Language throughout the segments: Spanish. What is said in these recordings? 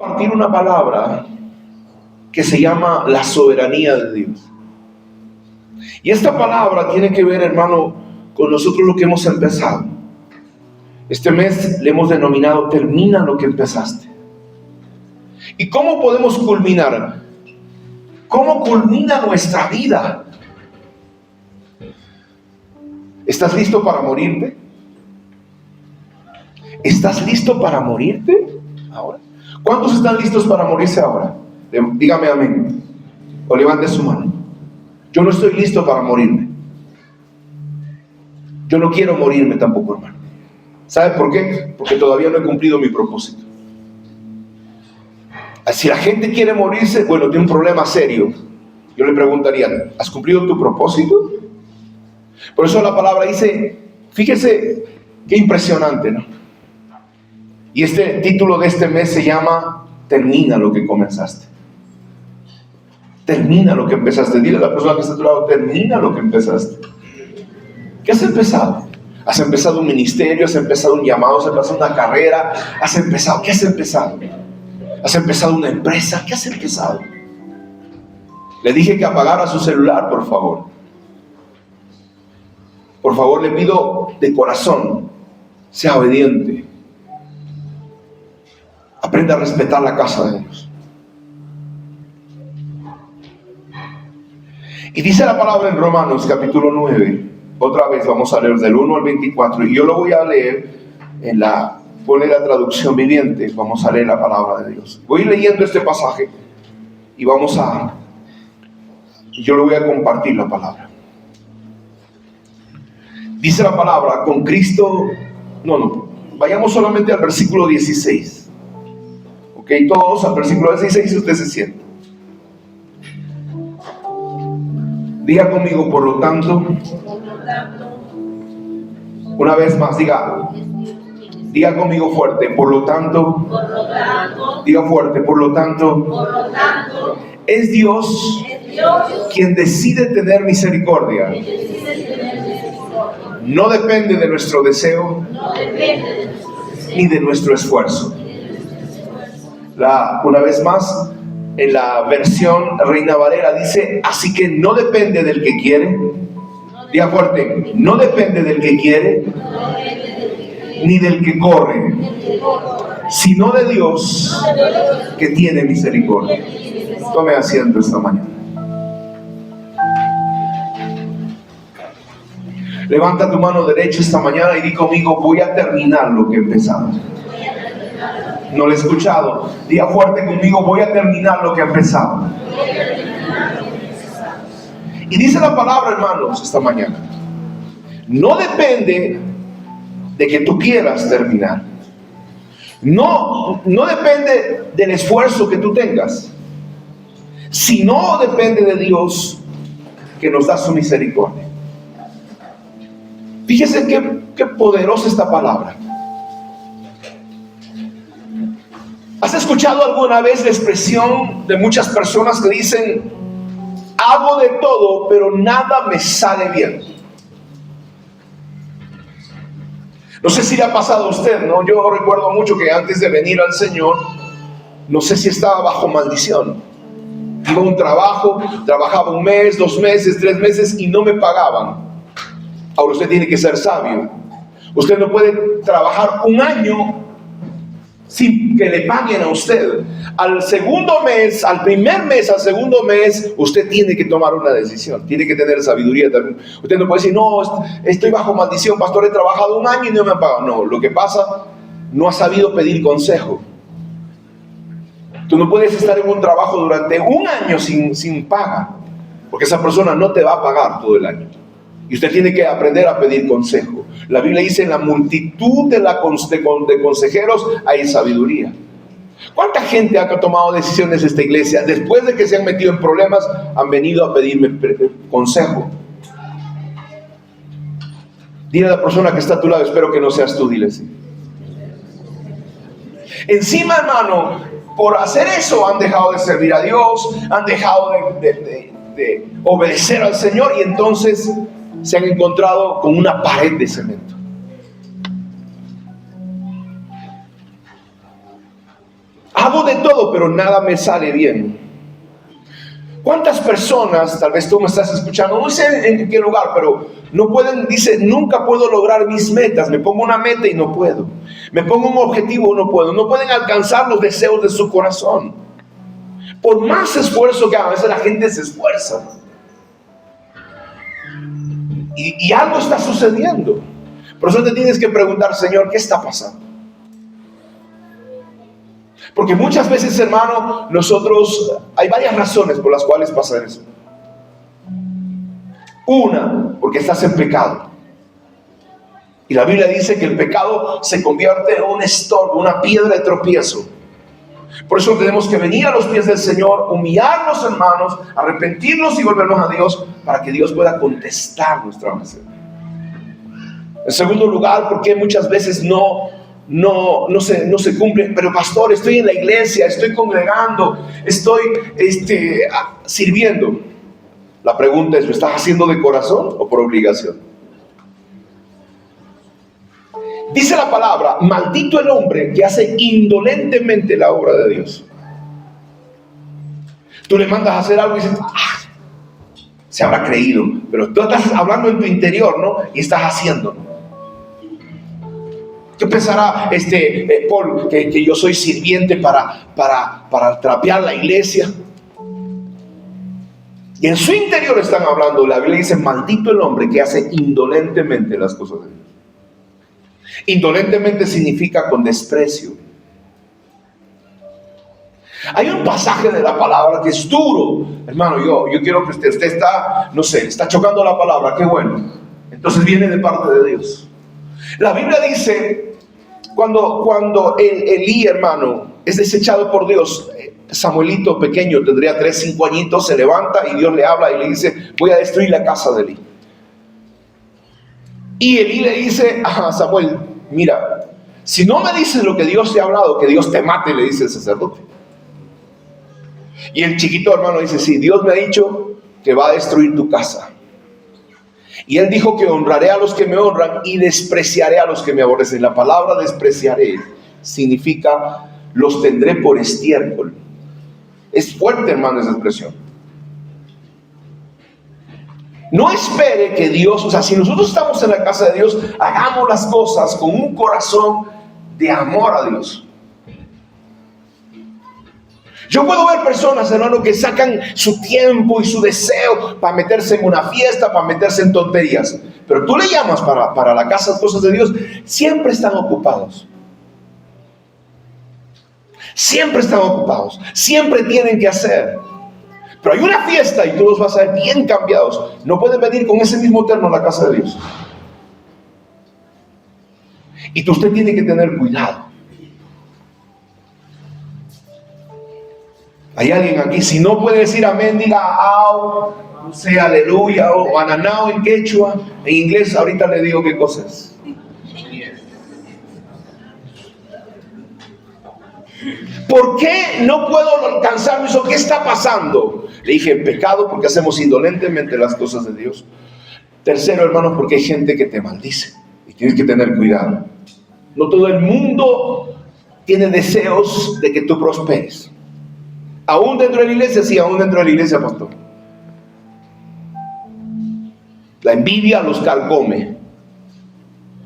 Compartir una palabra que se llama la soberanía de Dios. Y esta palabra tiene que ver, hermano, con nosotros lo que hemos empezado. Este mes le hemos denominado termina lo que empezaste. ¿Y cómo podemos culminar? ¿Cómo culmina nuestra vida? ¿Estás listo para morirte? ¿Estás listo para morirte ahora? ¿Cuántos están listos para morirse ahora? Dígame amén. O levante su mano. Yo no estoy listo para morirme. Yo no quiero morirme tampoco, hermano. ¿Sabe por qué? Porque todavía no he cumplido mi propósito. Si la gente quiere morirse, bueno, tiene un problema serio. Yo le preguntaría, ¿has cumplido tu propósito? Por eso la palabra dice, fíjese qué impresionante, ¿no? Y este título de este mes se llama termina lo que comenzaste. Termina lo que empezaste. Dile a la persona que está a tu lado, termina lo que empezaste. ¿Qué has empezado? ¿Has empezado un ministerio? ¿Has empezado un llamado? ¿Has empezado una carrera? ¿Has empezado? ¿Qué has empezado? ¿Has empezado una empresa? ¿Qué has empezado? Le dije que apagara su celular, por favor. Por favor, le pido de corazón, sea obediente. Aprenda a respetar la casa de Dios. Y dice la palabra en Romanos capítulo 9. Otra vez vamos a leer del 1 al 24. Y yo lo voy a leer pone la traducción viviente. Vamos a leer la palabra de Dios. Voy leyendo este pasaje y yo le voy a compartir la palabra. Dice la palabra, con Cristo, vayamos solamente al versículo 16. Ok, todos al versículo 16 y usted se sienta. Diga conmigo, por lo tanto, una vez más, diga conmigo fuerte, por lo tanto, diga fuerte, por lo tanto, es Dios quien decide tener misericordia. No depende de nuestro deseo ni de nuestro esfuerzo. Una vez más, en la versión Reina Valera dice, así que no depende del que quiere. Diga fuerte, no depende del que quiere ni del que corre, sino de Dios que tiene misericordia. Tome asiento esta mañana. Levanta tu mano derecha esta mañana y di conmigo, voy a terminar lo que he empezado. No lo he escuchado. Diga fuerte conmigo, voy a terminar lo que he empezado. Y dice la palabra, hermanos, esta mañana, no depende de que tú quieras terminar. No depende del esfuerzo que tú tengas, sino depende de Dios que nos da su misericordia. Fíjese qué poderosa esta palabra. ¿Has escuchado alguna vez la expresión de muchas personas que dicen, hago de todo, pero nada me sale bien? No sé si le ha pasado a usted, ¿no? Yo recuerdo mucho que antes de venir al Señor, no sé si estaba bajo maldición. Iba a un trabajo, trabajaba 1 mes, 2 meses, 3 meses y no me pagaban. Ahora usted tiene que ser sabio. Usted no puede trabajar 1 año sin que le paguen a usted. Al segundo mes, al primer mes, al segundo mes, usted tiene que tomar una decisión. Tiene que tener sabiduría también. Usted no puede decir, no, estoy bajo maldición, pastor, he trabajado 1 año y no me han pagado. No, lo que pasa, no ha sabido pedir consejo. Tú no puedes estar en un trabajo durante 1 año sin paga, porque esa persona no te va a pagar todo el año. Y usted tiene que aprender a pedir consejo. La Biblia dice, en la multitud de consejeros hay sabiduría. ¿Cuánta gente ha tomado decisiones en esta iglesia? Después de que se han metido en problemas, han venido a pedirme consejo. Dile a la persona que está a tu lado, espero que no seas tú, dile así. Encima, hermano, por hacer eso han dejado de servir a Dios, han dejado de obedecer al Señor y entonces se han encontrado con una pared de cemento. Hago de todo, pero nada me sale bien. ¿Cuántas personas, tal vez tú me estás escuchando, no sé en qué lugar, pero no pueden, dice, nunca puedo lograr mis metas? Me pongo una meta y no puedo. Me pongo un objetivo y no puedo. No pueden alcanzar los deseos de su corazón. Por más esfuerzo que haga, a veces la gente se esfuerza. Y algo está sucediendo. Por eso te tienes que preguntar, Señor, ¿qué está pasando? Porque muchas veces, hermano, hay varias razones por las cuales pasa eso. Una, porque estás en pecado. Y la Biblia dice que el pecado se convierte en un estorbo, una piedra de tropiezo. Por eso tenemos que venir a los pies del Señor, humillarnos, hermanos, arrepentirnos y volvernos a Dios, para que Dios pueda contestar nuestra oración. En segundo lugar, porque muchas veces no se cumple. Pero pastor, estoy en la iglesia, estoy congregando, estoy sirviendo. La pregunta es, ¿lo estás haciendo de corazón o por obligación? Dice la palabra, maldito el hombre que hace indolentemente la obra de Dios. Tú le mandas a hacer algo y dices, se habrá creído, pero tú estás hablando en tu interior, ¿no? Y estás haciendo, ¿no? ¿Qué pensará Paul, que yo soy sirviente para trapear la iglesia? Y en su interior están hablando. La Biblia dice, maldito el hombre que hace indolentemente las cosas de Dios. Indolentemente significa con desprecio. Hay un pasaje de la palabra que es duro. Hermano, yo quiero que usted está, está chocando la palabra, qué bueno. Entonces viene de parte de Dios. La Biblia dice, cuando Elí, hermano, es desechado por Dios, Samuelito pequeño, tendría 5 añitos, se levanta y Dios le habla y le dice, voy a destruir la casa de Elí. Y Elí le dice a Samuel, mira, si no me dices lo que Dios te ha hablado, que Dios te mate, le dice el sacerdote. Y el chiquito, hermano, dice, sí, Dios me ha dicho que va a destruir tu casa. Y él dijo que honraré a los que me honran y despreciaré a los que me aborrecen. La palabra despreciaré significa los tendré por estiércol. Es fuerte, hermano, esa expresión. No espere que Dios, si nosotros estamos en la casa de Dios, hagamos las cosas con un corazón de amor a Dios. Yo puedo ver personas, hermano, que sacan su tiempo y su deseo para meterse en una fiesta, para meterse en tonterías. Pero tú le llamas para la casa, cosas de Dios, siempre están ocupados. Siempre están ocupados. Siempre tienen que hacer. Pero hay una fiesta y tú los vas a ver bien cambiados. No pueden venir con ese mismo terno a la casa de Dios. Y usted tiene que tener cuidado. Hay alguien aquí, si no puede decir amén, diga au, sea aleluya o ananao en quechua. En inglés ahorita le digo qué cosa es. ¿Por qué no puedo alcanzar eso? ¿Qué está pasando? Le dije, pecado, porque hacemos indolentemente las cosas de Dios. Tercero, hermanos, porque hay gente que te maldice y tienes que tener cuidado. No todo el mundo tiene deseos de que tú prosperes. Aún dentro de la iglesia, sí, aún dentro de la iglesia, pastor. La envidia los carcome.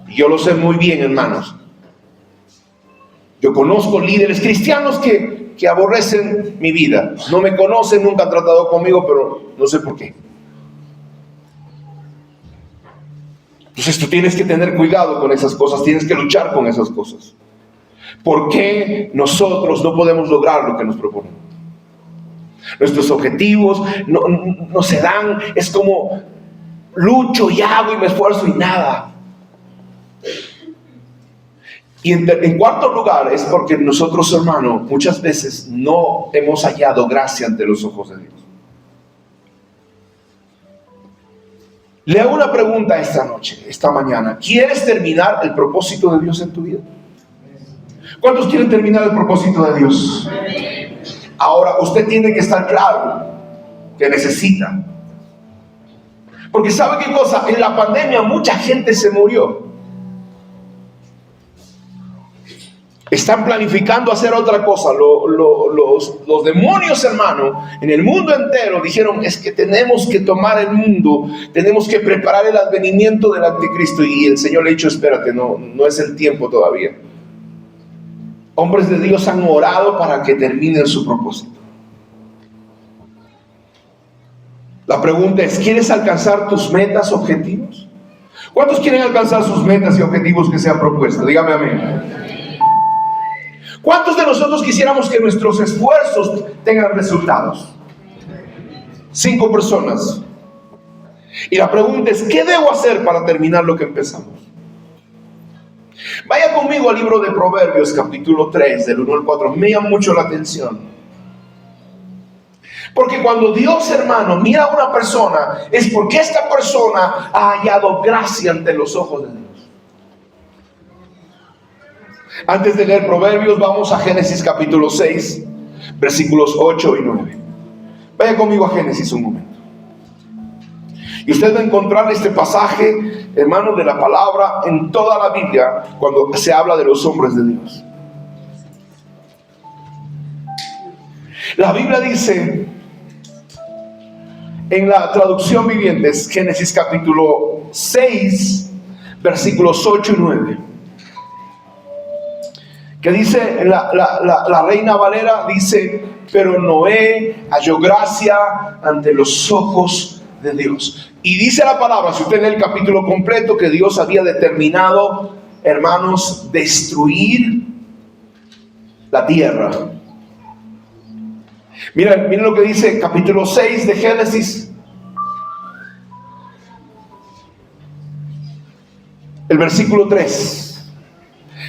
Y yo lo sé muy bien, hermanos. Yo conozco líderes cristianos que aborrecen mi vida. No me conocen, nunca han tratado conmigo, pero no sé por qué. Entonces tú tienes que tener cuidado con esas cosas, tienes que luchar con esas cosas. ¿Por qué nosotros no podemos lograr lo que nos proponemos? Nuestros objetivos no se dan, es como lucho y hago y me esfuerzo y nada. Y en cuarto lugar es porque nosotros, hermanos, muchas veces no hemos hallado gracia ante los ojos de Dios. Le hago una pregunta esta mañana. ¿Quieres terminar el propósito de Dios en tu vida? ¿Cuántos quieren terminar el propósito de Dios? Ahora, usted tiene que estar claro que necesita. Porque ¿sabe qué cosa? En la pandemia mucha gente se murió. Están planificando hacer otra cosa. Los demonios, hermano, en el mundo entero dijeron: es que tenemos que tomar el mundo, tenemos que preparar el advenimiento del anticristo. Y el Señor le ha dicho: espérate, no es el tiempo todavía. Hombres de Dios han orado para que terminen su propósito. La pregunta es: ¿quieres alcanzar tus metas, objetivos? ¿Cuántos quieren alcanzar sus metas y objetivos que se han propuesto? Dígame amén. ¿Cuántos de nosotros quisiéramos que nuestros esfuerzos tengan resultados? 5 personas. Y la pregunta es: ¿qué debo hacer para terminar lo que empezamos? Vaya conmigo al libro de Proverbios, capítulo 3, del 1 al 4. Me llama mucho la atención. Porque cuando Dios, hermano, mira a una persona, es porque esta persona ha hallado gracia ante los ojos de Dios. Antes de leer Proverbios, vamos a Génesis capítulo 6, versículos 8 y 9. Vaya conmigo a Génesis un momento. Y usted va a encontrar este pasaje, hermano, de la palabra en toda la Biblia cuando se habla de los hombres de Dios. La Biblia dice, en la traducción viviente, Génesis capítulo 6, versículos 8 y 9. Que dice, la Reina Valera dice: pero Noé halló gracia ante los ojos de Dios. Y dice la palabra, si usted lee el capítulo completo, que Dios había determinado, hermanos, destruir la tierra. Miren lo que dice capítulo 6 de Génesis. El versículo 3.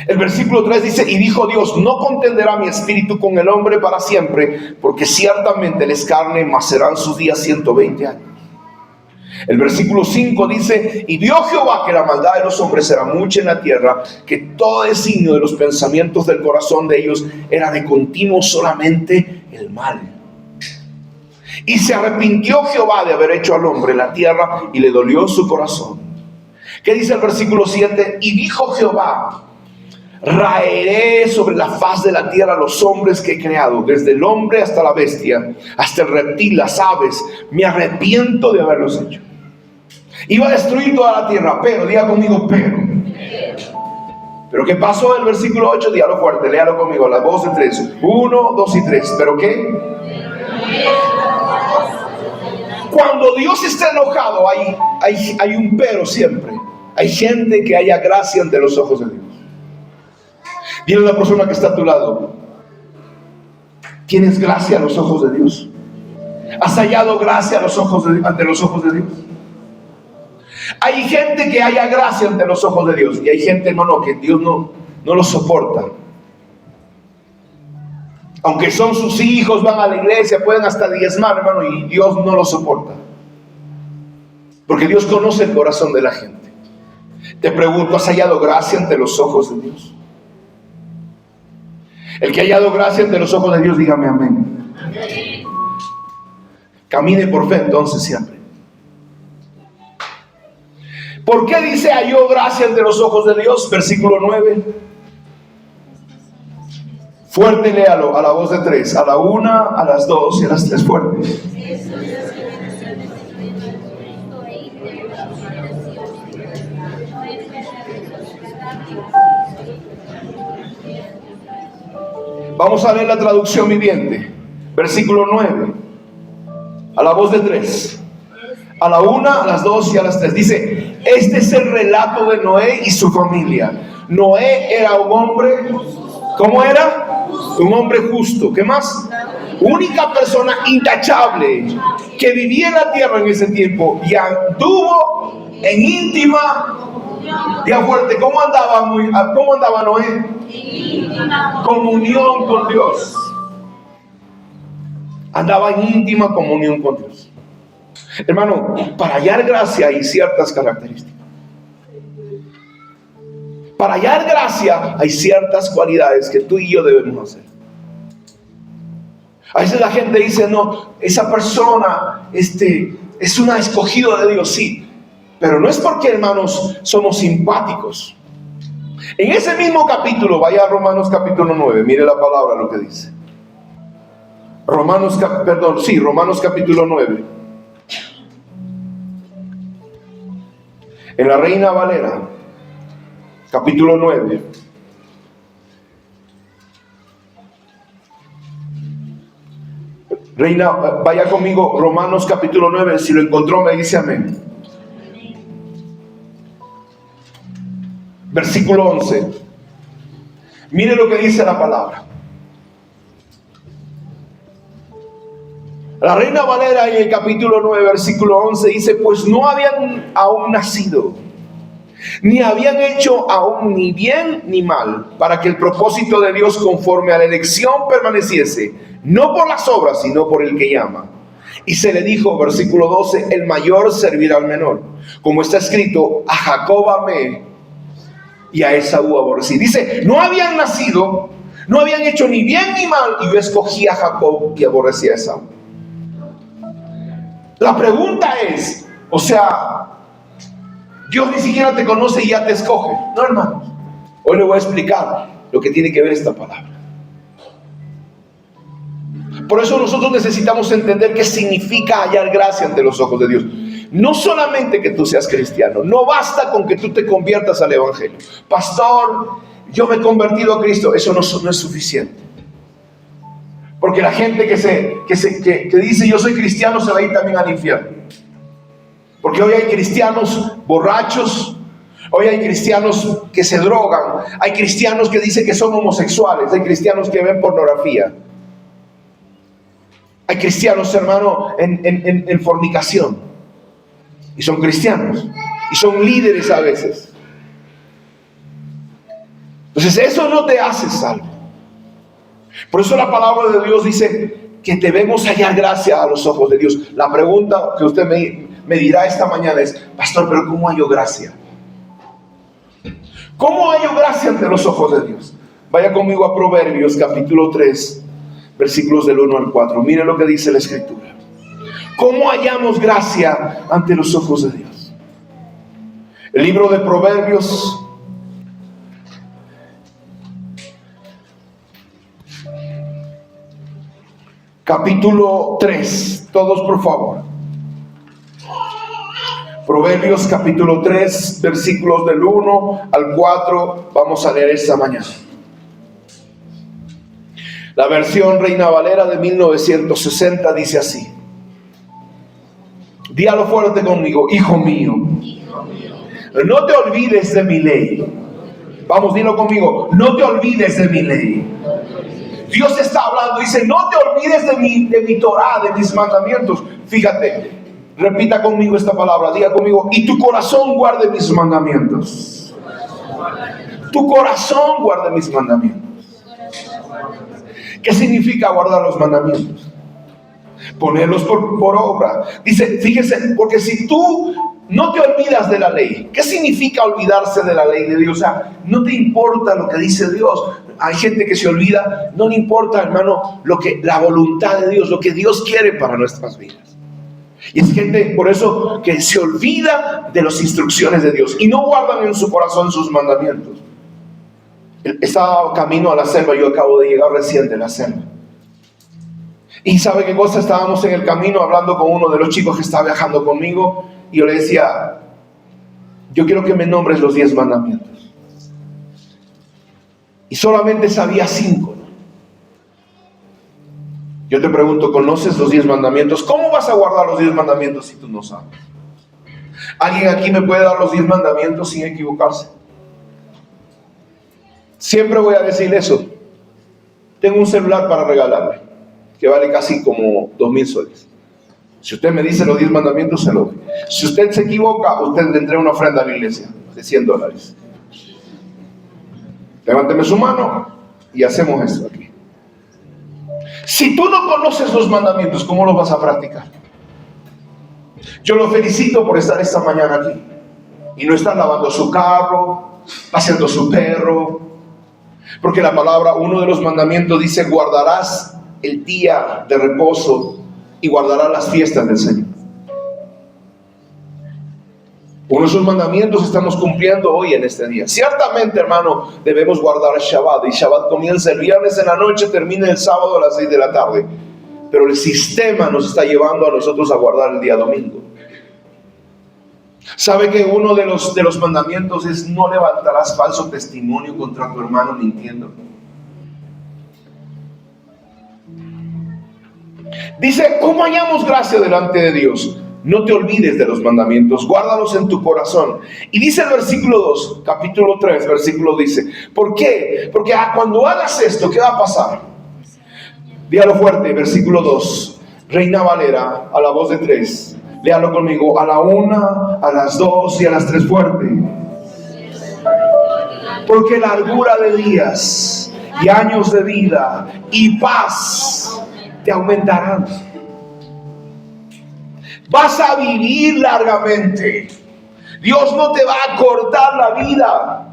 El versículo 3 dice: y dijo Dios: no contenderá mi espíritu con el hombre para siempre, porque ciertamente él es carne, mas serán sus días 120 años. El versículo 5 dice: y vio Jehová que la maldad de los hombres era mucha en la tierra, que todo designio de los pensamientos del corazón de ellos era de continuo solamente el mal. Y se arrepintió Jehová de haber hecho al hombre la tierra, y le dolió su corazón. ¿Qué dice el versículo 7? Y dijo Jehová: raeré sobre la faz de la tierra los hombres que he creado, desde el hombre hasta la bestia, hasta el reptil, las aves. Me arrepiento de haberlos hecho. Iba a destruir toda la tierra, pero, diga conmigo, pero ¿qué pasó? El versículo 8, dígalo fuerte, léalo conmigo, la voz de 3, 1, 2 y 3. ¿Pero qué? Cuando Dios está enojado, hay un pero siempre. Hay gente que haya gracia ante los ojos de Dios. Dile a la persona que está a tu lado: ¿tienes gracia a los ojos de Dios? ¿Has hallado gracia a ante los ojos de Dios? Hay gente que haya gracia ante los ojos de Dios, y hay gente, hermano, que Dios no lo soporta. Aunque son sus hijos, van a la iglesia, pueden hasta diezmar, hermano, y Dios no lo soporta. Porque Dios conoce el corazón de la gente. Te pregunto: ¿has hallado gracia ante los ojos de Dios? El que haya dado gracia ante los ojos de Dios, dígame amén. Camine por fe entonces siempre. ¿Por qué dice halló gracia ante los ojos de Dios? Versículo 9. Fuerte, léalo, a la voz de 3, a la 1, a las 2 y a las 3, fuerte. Vamos a leer la traducción viviente. Versículo 9. A la voz de 3. A la 1, a las 2 y a las 3. Dice: este es el relato de Noé y su familia. Noé era un hombre, ¿cómo era? Un hombre justo. ¿Qué más? Única persona intachable que vivía en la tierra en ese tiempo y anduvo en íntima. Diga fuerte, ¿cómo andaba Noé? Comunión con Dios. Andaba en íntima comunión con Dios. Hermano, para hallar gracia hay ciertas características. Para hallar gracia hay ciertas cualidades que tú y yo debemos hacer. A veces la gente dice: no, esa persona es una escogida de Dios. Sí, pero no es porque, hermanos, somos simpáticos. En ese mismo capítulo, vaya a Romanos capítulo 9, mire la palabra lo que dice. Romanos capítulo 9. En la Reina Valera, capítulo 9. Reina, vaya conmigo, Romanos capítulo 9, si lo encontró me dice amén. Versículo 11. Mire lo que dice la palabra. La Reina Valera en el capítulo 9, versículo 11 dice: pues no habían aún nacido, ni habían hecho aún ni bien ni mal, para que el propósito de Dios conforme a la elección permaneciese, no por las obras, sino por el que llama. Y se le dijo, versículo 12, el mayor servirá al menor. Como está escrito, a Jacob amé y a Esaú aborrecí. Dice, no habían nacido, no habían hecho ni bien ni mal, y yo escogí a Jacob y aborrecí a Esaú. La pregunta es, o sea, Dios ni siquiera te conoce y ya te escoge. No, hermanos. Hoy le voy a explicar lo que tiene que ver esta palabra. Por eso nosotros necesitamos entender qué significa hallar gracia ante los ojos de Dios. No solamente que tú seas cristiano, no basta con que tú te conviertas al evangelio. Pastor, yo me he convertido a Cristo. Eso no es suficiente. Porque la gente que dice yo soy cristiano se va a ir también al infierno. Porque hoy hay cristianos borrachos, hoy hay cristianos que se drogan, hay cristianos que dicen que son homosexuales, hay cristianos que ven pornografía, hay cristianos, hermano, en fornicación, y son cristianos, y son líderes a veces. Entonces eso no te hace salvo. Por eso la palabra de Dios dice que debemos hallar gracia a los ojos de Dios. La pregunta que usted me dirá esta mañana es: pastor, pero ¿cómo hallo gracia? ¿Cómo hallo gracia ante los ojos de Dios? Vaya conmigo a Proverbios capítulo 3, versículos del 1 al 4. Mire lo que dice la Escritura. ¿Cómo hallamos gracia ante los ojos de Dios? El libro de Proverbios, capítulo 3. Todos, por favor. Proverbios capítulo 3, versículos del 1 al 4. Vamos a leer esta mañana. La versión Reina Valera de 1960 dice así. Dígalo fuerte conmigo: hijo mío, no te olvides de mi ley. Vamos, dilo conmigo: no te olvides de mi ley. Dios está hablando, dice: no te olvides de mi Torah, de mis mandamientos. Fíjate, repita conmigo esta palabra, diga conmigo: y tu corazón guarde mis mandamientos. Tu corazón guarde mis mandamientos. ¿Qué significa guardar los mandamientos? Ponerlos por obra. Dice, fíjese, porque si tú no te olvidas de la ley. ¿Qué significa olvidarse de la ley de Dios? O sea, no te importa lo que dice Dios. Hay gente que se olvida, no le importa, hermano, la voluntad de Dios, lo que Dios quiere para nuestras vidas. Y es gente, por eso, que se olvida de las instrucciones de Dios y no guardan en su corazón sus mandamientos. Estaba camino a la selva, yo acabo de llegar recién de la selva. Y ¿sabe qué cosa? Estábamos en el camino hablando con uno de los chicos que estaba viajando conmigo, y yo le decía: yo quiero que me nombres los 10 mandamientos. Y solamente sabía 5, ¿no? Yo te pregunto, ¿conoces los 10 mandamientos? ¿Cómo vas a guardar los 10 mandamientos si tú no sabes? ¿Alguien aquí me puede dar los 10 mandamientos sin equivocarse? Siempre voy a decir eso. Tengo un celular para regalarle, que vale casi como 2,000 soles. Si usted me dice los 10 mandamientos, se lo doy. Si usted se equivoca, usted le entrega una ofrenda a la iglesia de $100. Levánteme su mano y hacemos esto aquí. Si tú no conoces los mandamientos, ¿cómo los vas a practicar? Yo lo felicito por estar esta mañana aquí y no estar lavando su carro, paseando su perro, porque la palabra, uno de los mandamientos dice: guardarás el día de reposo y guardarás las fiestas del Señor. Uno de esos mandamientos estamos cumpliendo hoy en este día. Ciertamente, hermano, debemos guardar el Shabbat. Y Shabbat comienza el viernes en la noche, termina el sábado a las 6 de la tarde. Pero el sistema nos está llevando a nosotros a guardar el día domingo. ¿Sabe que uno de los mandamientos es no levantarás falso testimonio contra tu hermano mintiendo? Dice, ¿cómo hallamos gracia delante de Dios? No te olvides de los mandamientos, guárdalos en tu corazón. Y dice el versículo 2, capítulo 3, versículo dice, ¿por qué? Porque cuando hagas esto, ¿qué va a pasar? Dígalo fuerte, versículo 2, Reina Valera, a la voz de 3. Léalo conmigo, a la 1, a las 2 y a las 3 fuerte. Porque largura de días y años de vida y paz te aumentarán. Vas a vivir largamente. Dios no te va a cortar la vida.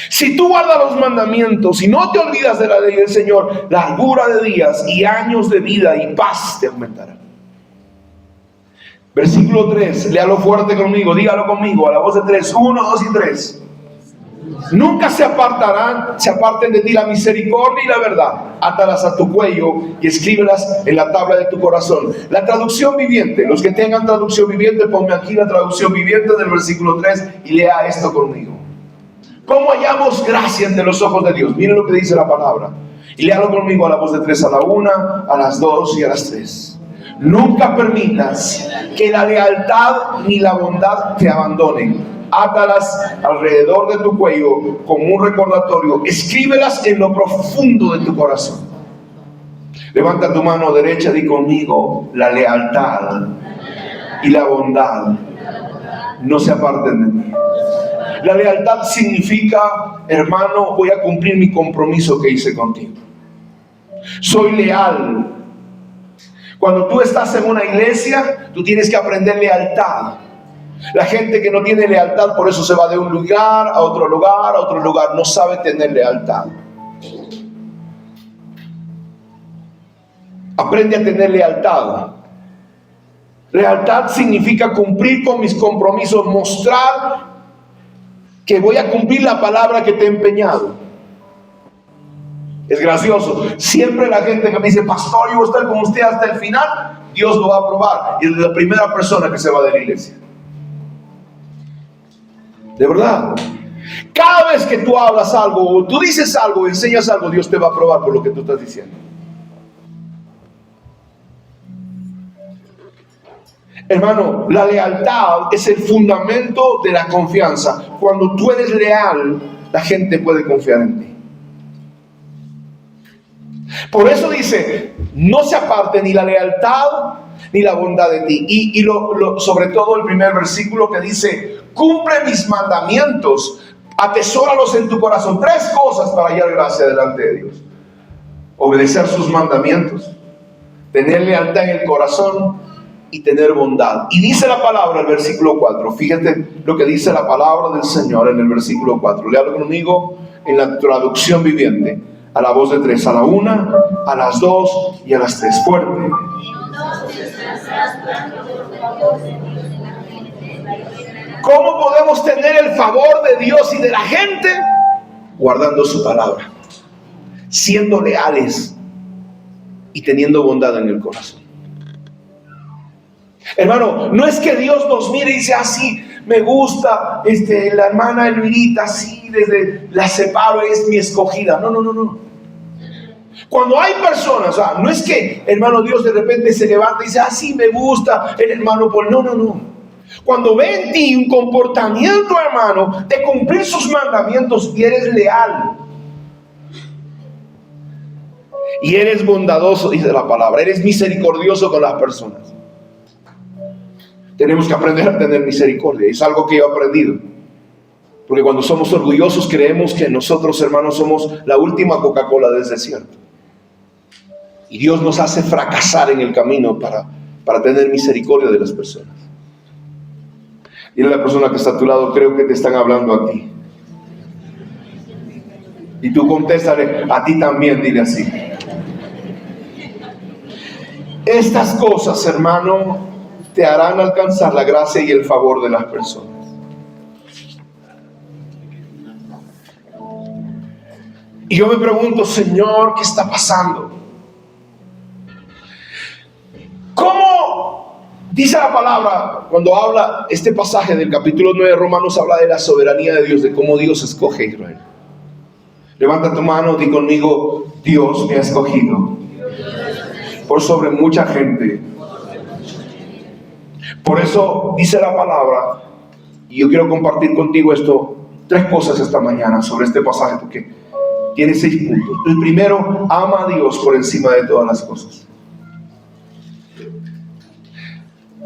Si tú guardas los mandamientos y no te olvidas de la ley del Señor, largura de días y años de vida y paz te aumentarán. Versículo 3, léalo fuerte conmigo, dígalo conmigo, a la voz de 3, 1, 2 y 3. Nunca se aparten de ti la misericordia y la verdad. Átalas a tu cuello y escríbelas en la tabla de tu corazón. La traducción viviente, los que tengan traducción viviente, ponme aquí la traducción viviente del versículo 3 y lea esto conmigo. ¿Cómo hallamos gracia ante los ojos de Dios? Miren lo que dice la palabra. Y léalo conmigo a la voz de 3, a la 1, a las 2 y a las 3. Nunca permitas que la lealtad ni la bondad te abandonen. Átalas alrededor de tu cuello como un recordatorio. Escríbelas en lo profundo de tu corazón. Levanta tu mano derecha y di conmigo, la lealtad y la bondad no se aparten de mí. La lealtad significa, hermano, voy a cumplir mi compromiso que hice contigo. Soy leal. Cuando tú estás en una iglesia, tú tienes que aprender lealtad. La gente que no tiene lealtad, por eso se va de un lugar a otro lugar, a otro lugar. No sabe tener lealtad. Aprende a tener lealtad. Lealtad significa cumplir con mis compromisos, mostrar que voy a cumplir la palabra que te he empeñado. Es gracioso. Siempre la gente que me dice, pastor, yo voy a estar con usted hasta el final, Dios lo va a aprobar. Y es la primera persona que se va de la iglesia. De verdad. Cada vez que tú hablas algo, o tú dices algo, enseñas algo, Dios te va a aprobar por lo que tú estás diciendo. Hermano, la lealtad es el fundamento de la confianza. Cuando tú eres leal, la gente puede confiar en ti. Por eso dice, no se aparte ni la lealtad ni la bondad de ti. Y sobre todo el primer versículo que dice, cumple mis mandamientos, atesóralos en tu corazón. 3 cosas para hallar gracia delante de Dios. Obedecer sus mandamientos, tener lealtad en el corazón y tener bondad. Y dice la palabra, el versículo 4. Fíjate lo que dice la palabra del Señor en el versículo 4. Léalo conmigo en la traducción viviente. A la voz de 3, a la 1, a las 2 y a las 3. Fuerte. ¿Cómo podemos tener el favor de Dios y de la gente? Guardando su palabra, siendo leales y teniendo bondad en el corazón. Hermano, no es que Dios nos mire y dice así, me gusta la hermana Elvirita, así desde la separo, es mi escogida. No. Cuando hay personas, no es que, hermano, Dios de repente se levanta y dice, así me gusta el hermano Paul. No. Cuando ve en ti un comportamiento, hermano, de cumplir sus mandamientos y eres leal y eres bondadoso, dice la palabra, eres misericordioso con las personas. Tenemos que aprender a tener misericordia. Es algo que yo he aprendido. Porque cuando somos orgullosos creemos que nosotros, hermanos, somos la última Coca-Cola del desierto. Y Dios nos hace fracasar en el camino para tener misericordia de las personas. Dile a la persona que está a tu lado, creo que te están hablando a ti. Y tú contéstale, a ti también, dile así. Estas cosas, hermano, te harán alcanzar la gracia y el favor de las personas. Y yo me pregunto, Señor, ¿qué está pasando? ¿Cómo dice la palabra cuando habla este pasaje del capítulo 9 de Romanos? Habla de la soberanía de Dios, de cómo Dios escoge a Israel. Levanta tu mano, di conmigo: Dios me ha escogido por sobre mucha gente. Por eso dice la palabra, y yo quiero compartir contigo esto, 3 cosas esta mañana sobre este pasaje, porque tiene 6 puntos. El primero, ama a Dios por encima de todas las cosas.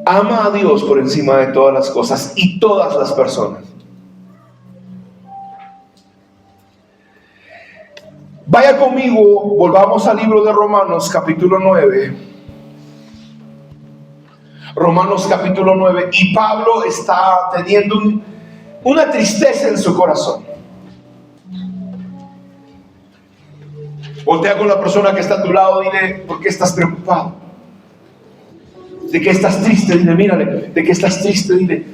Ama a Dios por encima de todas las cosas y todas las personas. Vaya conmigo, volvamos al libro de Romanos capítulo 9. Romanos capítulo 9. Y Pablo está teniendo una tristeza en su corazón. Voltea con la persona que está a tu lado, dile: ¿por qué estás preocupado? ¿De qué estás triste? Dile, mírale, ¿de qué estás triste? Dile.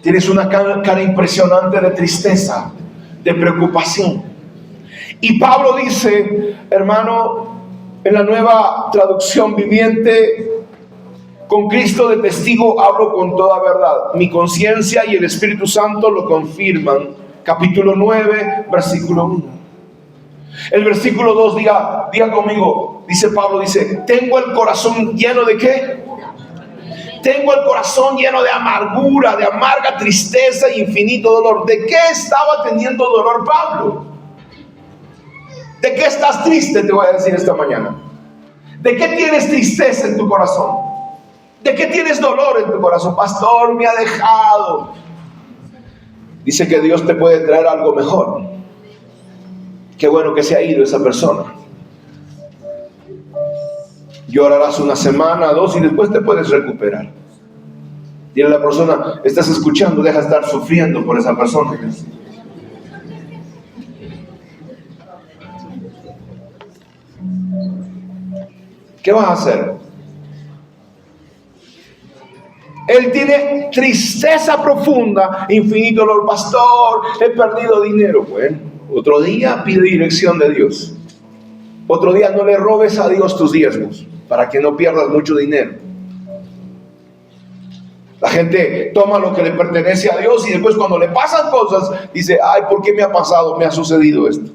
Tienes una cara impresionante de tristeza, de preocupación. Y Pablo dice, hermano, en la Nueva Traducción Viviente: con Cristo de testigo hablo con toda verdad. Mi conciencia y el Espíritu Santo lo confirman. Capítulo 9, versículo 1. El versículo 2, diga conmigo, dice Pablo, dice: tengo el corazón lleno de ¿qué? Tengo el corazón lleno de amargura, de amarga tristeza e infinito dolor. ¿De qué estaba teniendo dolor Pablo? ¿De qué estás triste? Te voy a decir esta mañana. ¿De qué tienes tristeza en tu corazón? ¿De qué tienes dolor en tu corazón? Pastor, me ha dejado. Dice que Dios te puede traer algo mejor. Qué bueno que se ha ido esa persona. Llorarás una semana, 2 y después te puedes recuperar. Dile a la persona: estás escuchando, deja de estar sufriendo por esa persona. ¿Qué vas a hacer? Él tiene tristeza profunda, infinito dolor. Pastor, he perdido dinero. Bueno, otro día pide dirección de Dios. Otro día no le robes a Dios tus diezmos, para que no pierdas mucho dinero. La gente toma lo que le pertenece a Dios y después, cuando le pasan cosas, dice: ay, ¿por qué me ha pasado? Me ha sucedido esto.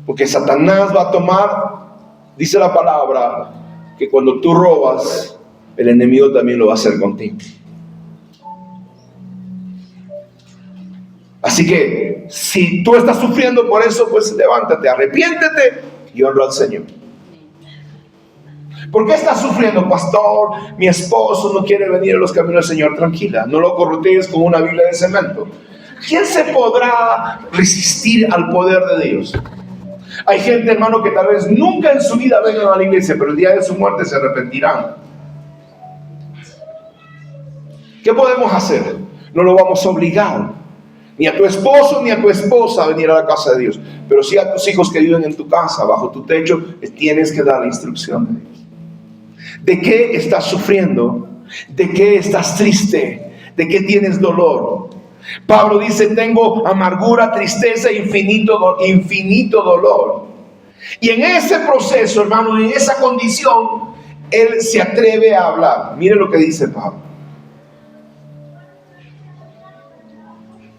Porque Satanás va a tomar, dice la palabra, que cuando tú robas, el enemigo también lo va a hacer contigo. Así que si tú estás sufriendo por eso, pues levántate, arrepiéntete y honra al Señor. ¿Por qué estás sufriendo? Pastor, mi esposo no quiere venir a los caminos del Señor. Tranquila, no lo corrotees con una Biblia de cemento. ¿Quién se podrá resistir al poder de Dios? Hay gente, hermano, que tal vez nunca en su vida vengan a la iglesia, pero el día de su muerte se arrepentirán. ¿Qué podemos hacer? No lo vamos a obligar, ni a tu esposo ni a tu esposa, a venir a la casa de Dios. Pero sí a tus hijos que viven en tu casa, bajo tu techo, tienes que dar la instrucción de Dios. ¿De qué estás sufriendo? ¿De qué estás triste? ¿De qué tienes dolor? Pablo dice: tengo amargura, tristeza, infinito dolor. Y en ese proceso, hermano, en esa condición, él se atreve a hablar. Mire lo que dice Pablo: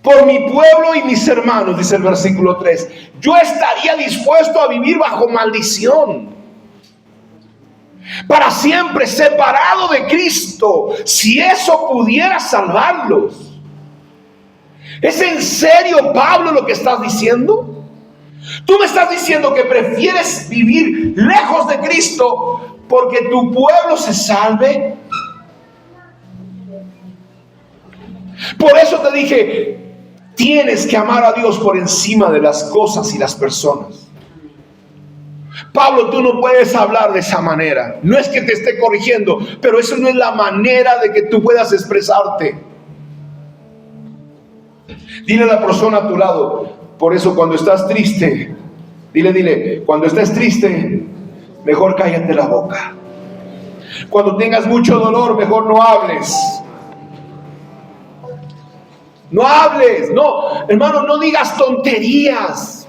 por mi pueblo y mis hermanos, dice el versículo 3, yo estaría dispuesto a vivir bajo maldición, para siempre separado de Cristo, si eso pudiera salvarlos. ¿Es en serio, Pablo, lo que estás diciendo? Tú me estás diciendo que prefieres vivir lejos de Cristo porque tu pueblo se salve. Por eso te dije, tienes que amar a Dios por encima de las cosas y las personas. Pablo, tú no puedes hablar de esa manera. No es que te esté corrigiendo, pero eso no es la manera de que tú puedas expresarte. Dile a la persona a tu lado: por eso cuando estás triste, dile, cuando estés triste, mejor cállate la boca. Cuando tengas mucho dolor, mejor no hables. No hables, no, hermano, no digas tonterías.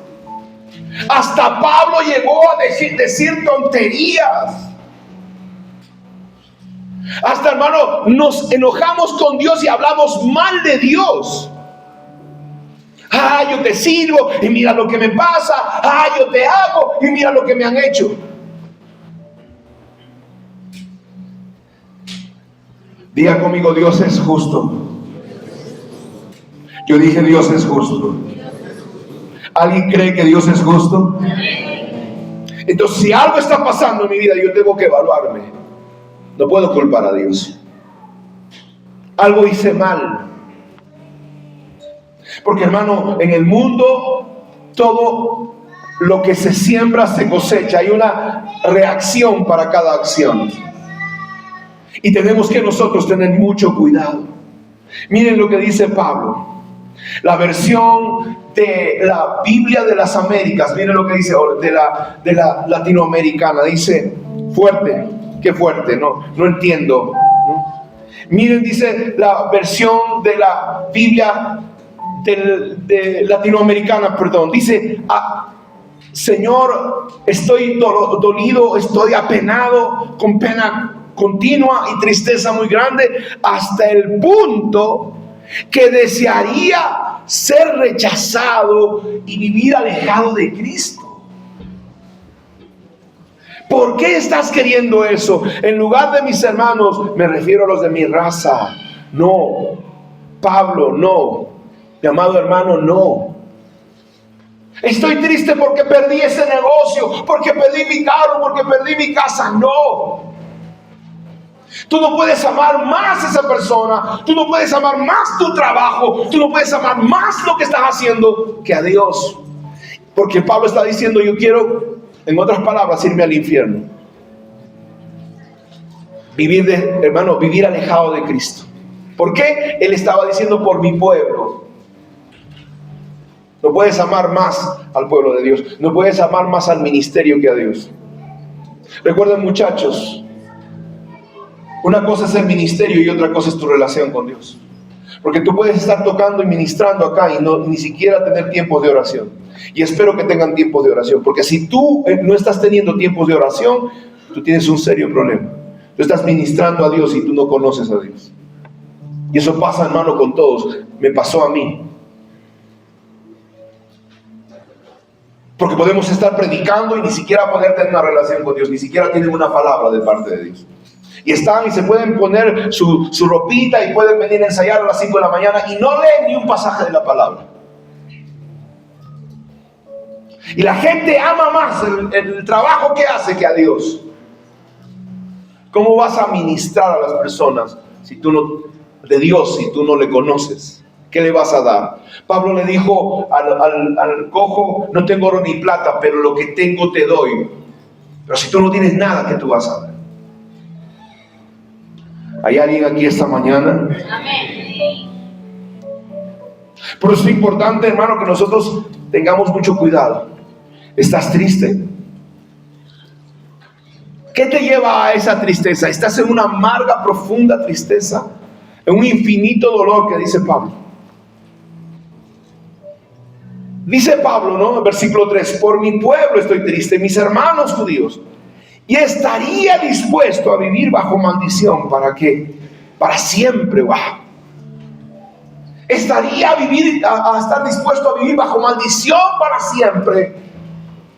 Hasta Pablo llegó a decir tonterías. Hasta, hermano, nos enojamos con Dios y hablamos mal de Dios. Yo te sirvo y mira lo que me pasa. Yo te hago y mira lo que me han hecho. Diga conmigo, Dios es justo. Yo dije, Dios es justo. ¿Alguien cree que Dios es justo? Entonces, si algo está pasando en mi vida, yo tengo que evaluarme. No puedo culpar a Dios. Algo hice mal. Porque, hermano, en el mundo todo lo que se siembra se cosecha. Hay una reacción para cada acción. Y tenemos que nosotros tener mucho cuidado. Miren lo que dice Pablo. La versión de la Biblia de las Américas, miren lo que dice, de la latinoamericana, dice fuerte. Qué fuerte, no entiendo, ¿no? Miren, dice la versión de la Biblia de latinoamericana, perdón, dice: Señor, estoy dolido, estoy apenado, con pena continua y tristeza muy grande, hasta el punto que desearía ser rechazado y vivir alejado de Cristo. ¿Por qué estás queriendo eso? En lugar de mis hermanos, me refiero a los de mi raza. No, Pablo, no. Mi amado hermano, no. Estoy triste porque perdí ese negocio, porque perdí mi carro, porque perdí mi casa. No. Tú no puedes amar más a esa persona, tú no puedes amar más tu trabajo, tú no puedes amar más lo que estás haciendo que a Dios. Porque Pablo está diciendo: yo quiero, en otras palabras, irme al infierno. Vivir alejado de Cristo. ¿Por qué? Él estaba diciendo: por mi pueblo. No puedes amar más al pueblo de Dios, no puedes amar más al ministerio que a Dios. Recuerden, muchachos, una cosa es el ministerio y otra cosa es tu relación con Dios. Porque tú puedes estar tocando y ministrando acá y ni siquiera tener tiempos de oración. Y espero que tengan tiempos de oración. Porque si tú no estás teniendo tiempos de oración, tú tienes un serio problema. Tú estás ministrando a Dios y tú no conoces a Dios. Y eso pasa, hermano, con todos. Me pasó a mí. Porque podemos estar predicando y ni siquiera poder tener una relación con Dios. Ni siquiera tienen una palabra de parte de Dios. Y están y se pueden poner su ropita y pueden venir a ensayar a las 5 de la mañana y no leen ni un pasaje de la palabra. Y la gente ama más el trabajo que hace que a Dios. ¿Cómo vas a ministrar a las personas de Dios si tú no le conoces? ¿Qué le vas a dar? Pablo le dijo al cojo: no tengo oro ni plata, pero lo que tengo te doy. Pero si tú no tienes nada, ¿qué tú vas a dar? ¿Hay alguien aquí esta mañana? Amén. Por eso es importante, hermano, que nosotros tengamos mucho cuidado. ¿Estás triste? ¿Qué te lleva a esa tristeza? ¿Estás en una amarga, profunda tristeza? En un infinito dolor, que dice Pablo. Dice Pablo, ¿no? En versículo 3: por mi pueblo estoy triste, mis hermanos judíos. Y estaría dispuesto a vivir bajo maldición para siempre. ¡Wow! Estaría a estar dispuesto a vivir bajo maldición para siempre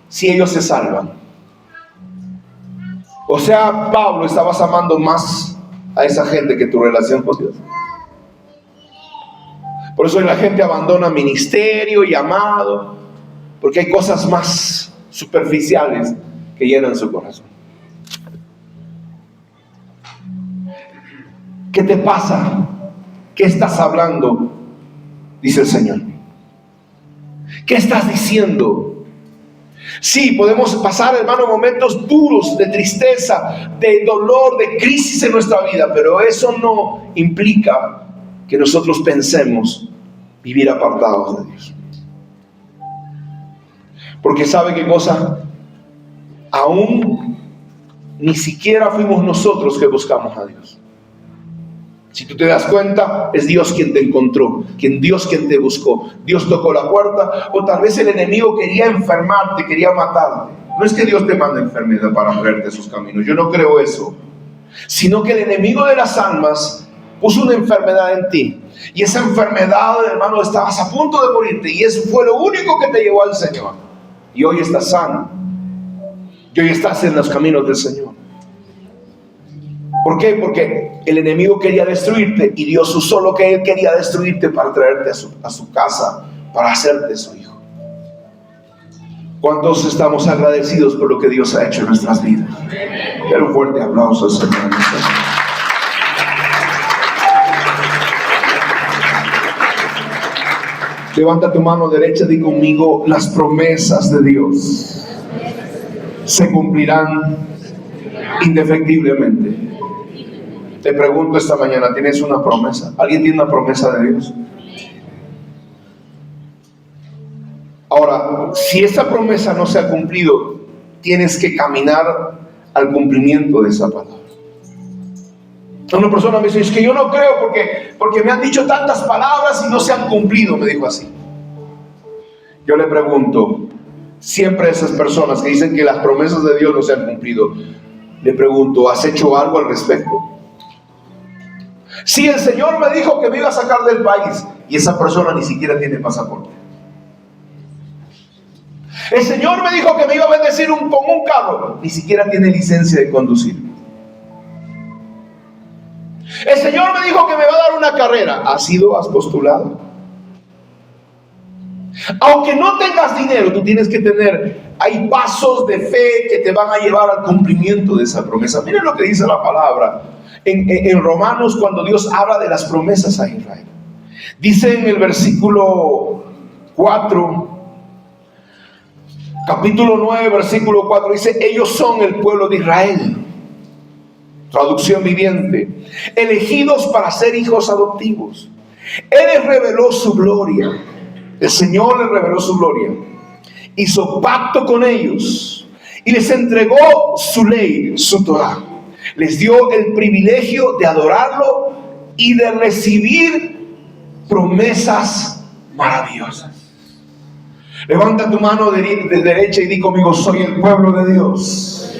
si ellos se salvan. O sea, Pablo, estabas amando más a esa gente que tu relación con Dios. Por eso la gente abandona ministerio y amado, porque hay cosas más superficiales que llenan su corazón. ¿Qué te pasa? ¿Qué estás hablando? Dice el Señor. ¿Qué estás diciendo? Sí, podemos pasar, hermano, momentos duros de tristeza, de dolor, de crisis en nuestra vida, pero eso no implica que nosotros pensemos vivir apartados de Dios. Porque ¿sabe qué cosa? Aún ni siquiera fuimos nosotros que buscamos a Dios. Si tú te das cuenta, es Dios quien te encontró, Dios quien te buscó. Dios tocó la puerta, o tal vez el enemigo quería enfermarte, quería matarte. No es que Dios te mande enfermedad para traerte sus caminos, yo no creo eso. Sino que el enemigo de las almas puso una enfermedad en ti. Y esa enfermedad, hermano, estabas a punto de morirte. Y eso fue lo único que te llevó al Señor. Y hoy estás sano. Y hoy estás en los caminos del Señor. ¿Por qué? Porque el enemigo quería destruirte y Dios usó lo que él quería destruirte para traerte a su casa, para hacerte su hijo. ¿Cuántos estamos agradecidos por lo que Dios ha hecho en nuestras vidas? Dale un fuerte aplauso al Señor. Levanta tu mano derecha y di conmigo: las promesas de Dios se cumplirán indefectiblemente. Te pregunto esta mañana, ¿tienes una promesa? ¿Alguien tiene una promesa de Dios? Ahora, si esa promesa no se ha cumplido, tienes que caminar al cumplimiento de esa palabra. Una persona me dice: es que yo no creo porque me han dicho tantas palabras y no se han cumplido, me dijo así. Yo le pregunto, siempre a esas personas que dicen que las promesas de Dios no se han cumplido, le pregunto: ¿has hecho algo al respecto? Si el Señor me dijo que me iba a sacar del país y esa persona ni siquiera tiene pasaporte. El Señor me dijo que me iba a bendecir con un carro, ni siquiera tiene licencia de conducir. El Señor me dijo que me va a dar una carrera. ¿Has postulado? Aunque no tengas dinero, tú tienes que hay pasos de fe que te van a llevar al cumplimiento de esa promesa. Miren lo que dice la palabra en Romanos, cuando Dios habla de las promesas a Israel. Dice en el versículo 4, capítulo 9, versículo 4, dice: ellos son el pueblo de Israel. Traducción viviente: elegidos para ser hijos adoptivos. Él les reveló su gloria. El Señor les reveló su gloria. Hizo pacto con ellos y les entregó su ley, su Torah. Les dio el privilegio de adorarlo y de recibir promesas maravillosas. Levanta tu mano de derecha y di conmigo: soy el pueblo de Dios.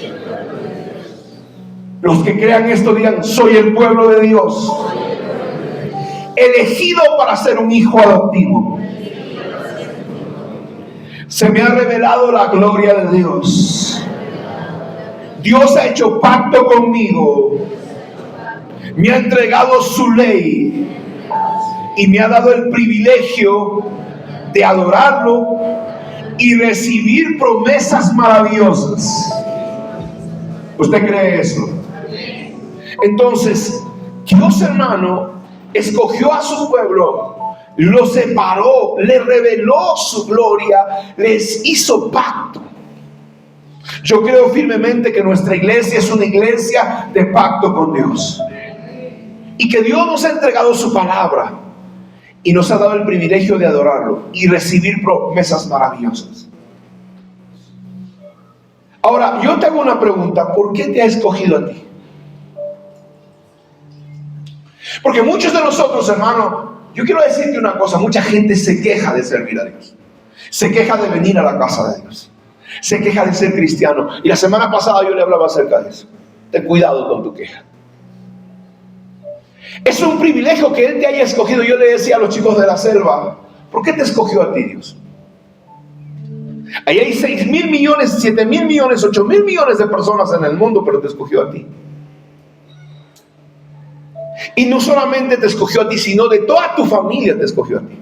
Los que crean esto digan: soy el pueblo de Dios, elegido para ser un hijo adoptivo. Se me ha revelado la gloria de Dios. Dios ha hecho pacto conmigo, me ha entregado su ley y me ha dado el privilegio de adorarlo y recibir promesas maravillosas. ¿Usted cree eso? Entonces, Dios, hermano, escogió a su pueblo, lo separó, le reveló su gloria, les hizo pacto. Yo creo firmemente que nuestra iglesia es una iglesia de pacto con Dios, y que Dios nos ha entregado su palabra y nos ha dado el privilegio de adorarlo y recibir promesas maravillosas. Ahora, yo te hago una pregunta: ¿por qué te ha escogido a ti? Porque muchos de nosotros, hermano, yo quiero decirte una cosa: mucha gente se queja de servir a Dios, se queja de venir a la casa de Dios, se queja de ser cristiano. Y la semana pasada yo le hablaba acerca de eso. Ten cuidado con tu queja. Es un privilegio que Él te haya escogido. Yo le decía a los chicos de la selva: ¿por qué te escogió a ti Dios? Ahí hay 6,000 millones, 7,000 millones, 8,000 millones de personas en el mundo, pero te escogió a ti. Y no solamente te escogió a ti, sino de toda tu familia te escogió a ti.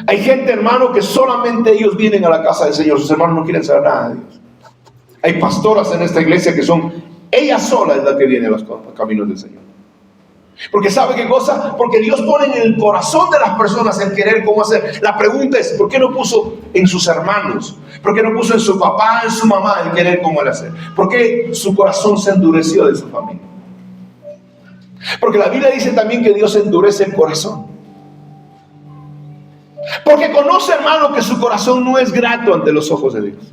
Hay gente, hermano, que solamente ellos vienen a la casa del Señor. Sus hermanos no quieren saber nada de Dios. Hay pastoras en esta iglesia que son, ella sola es la que viene a los caminos del Señor. Porque ¿sabe qué cosa? Porque Dios pone en el corazón de las personas el querer cómo hacer. La pregunta es: ¿por qué no puso en sus hermanos? ¿Por qué no puso en su papá, en su mamá el querer cómo el hacer? ¿Por qué su corazón se endureció de su familia? Porque la Biblia dice también que Dios endurece el corazón. Porque conoce, hermano, que su corazón no es grato ante los ojos de Dios.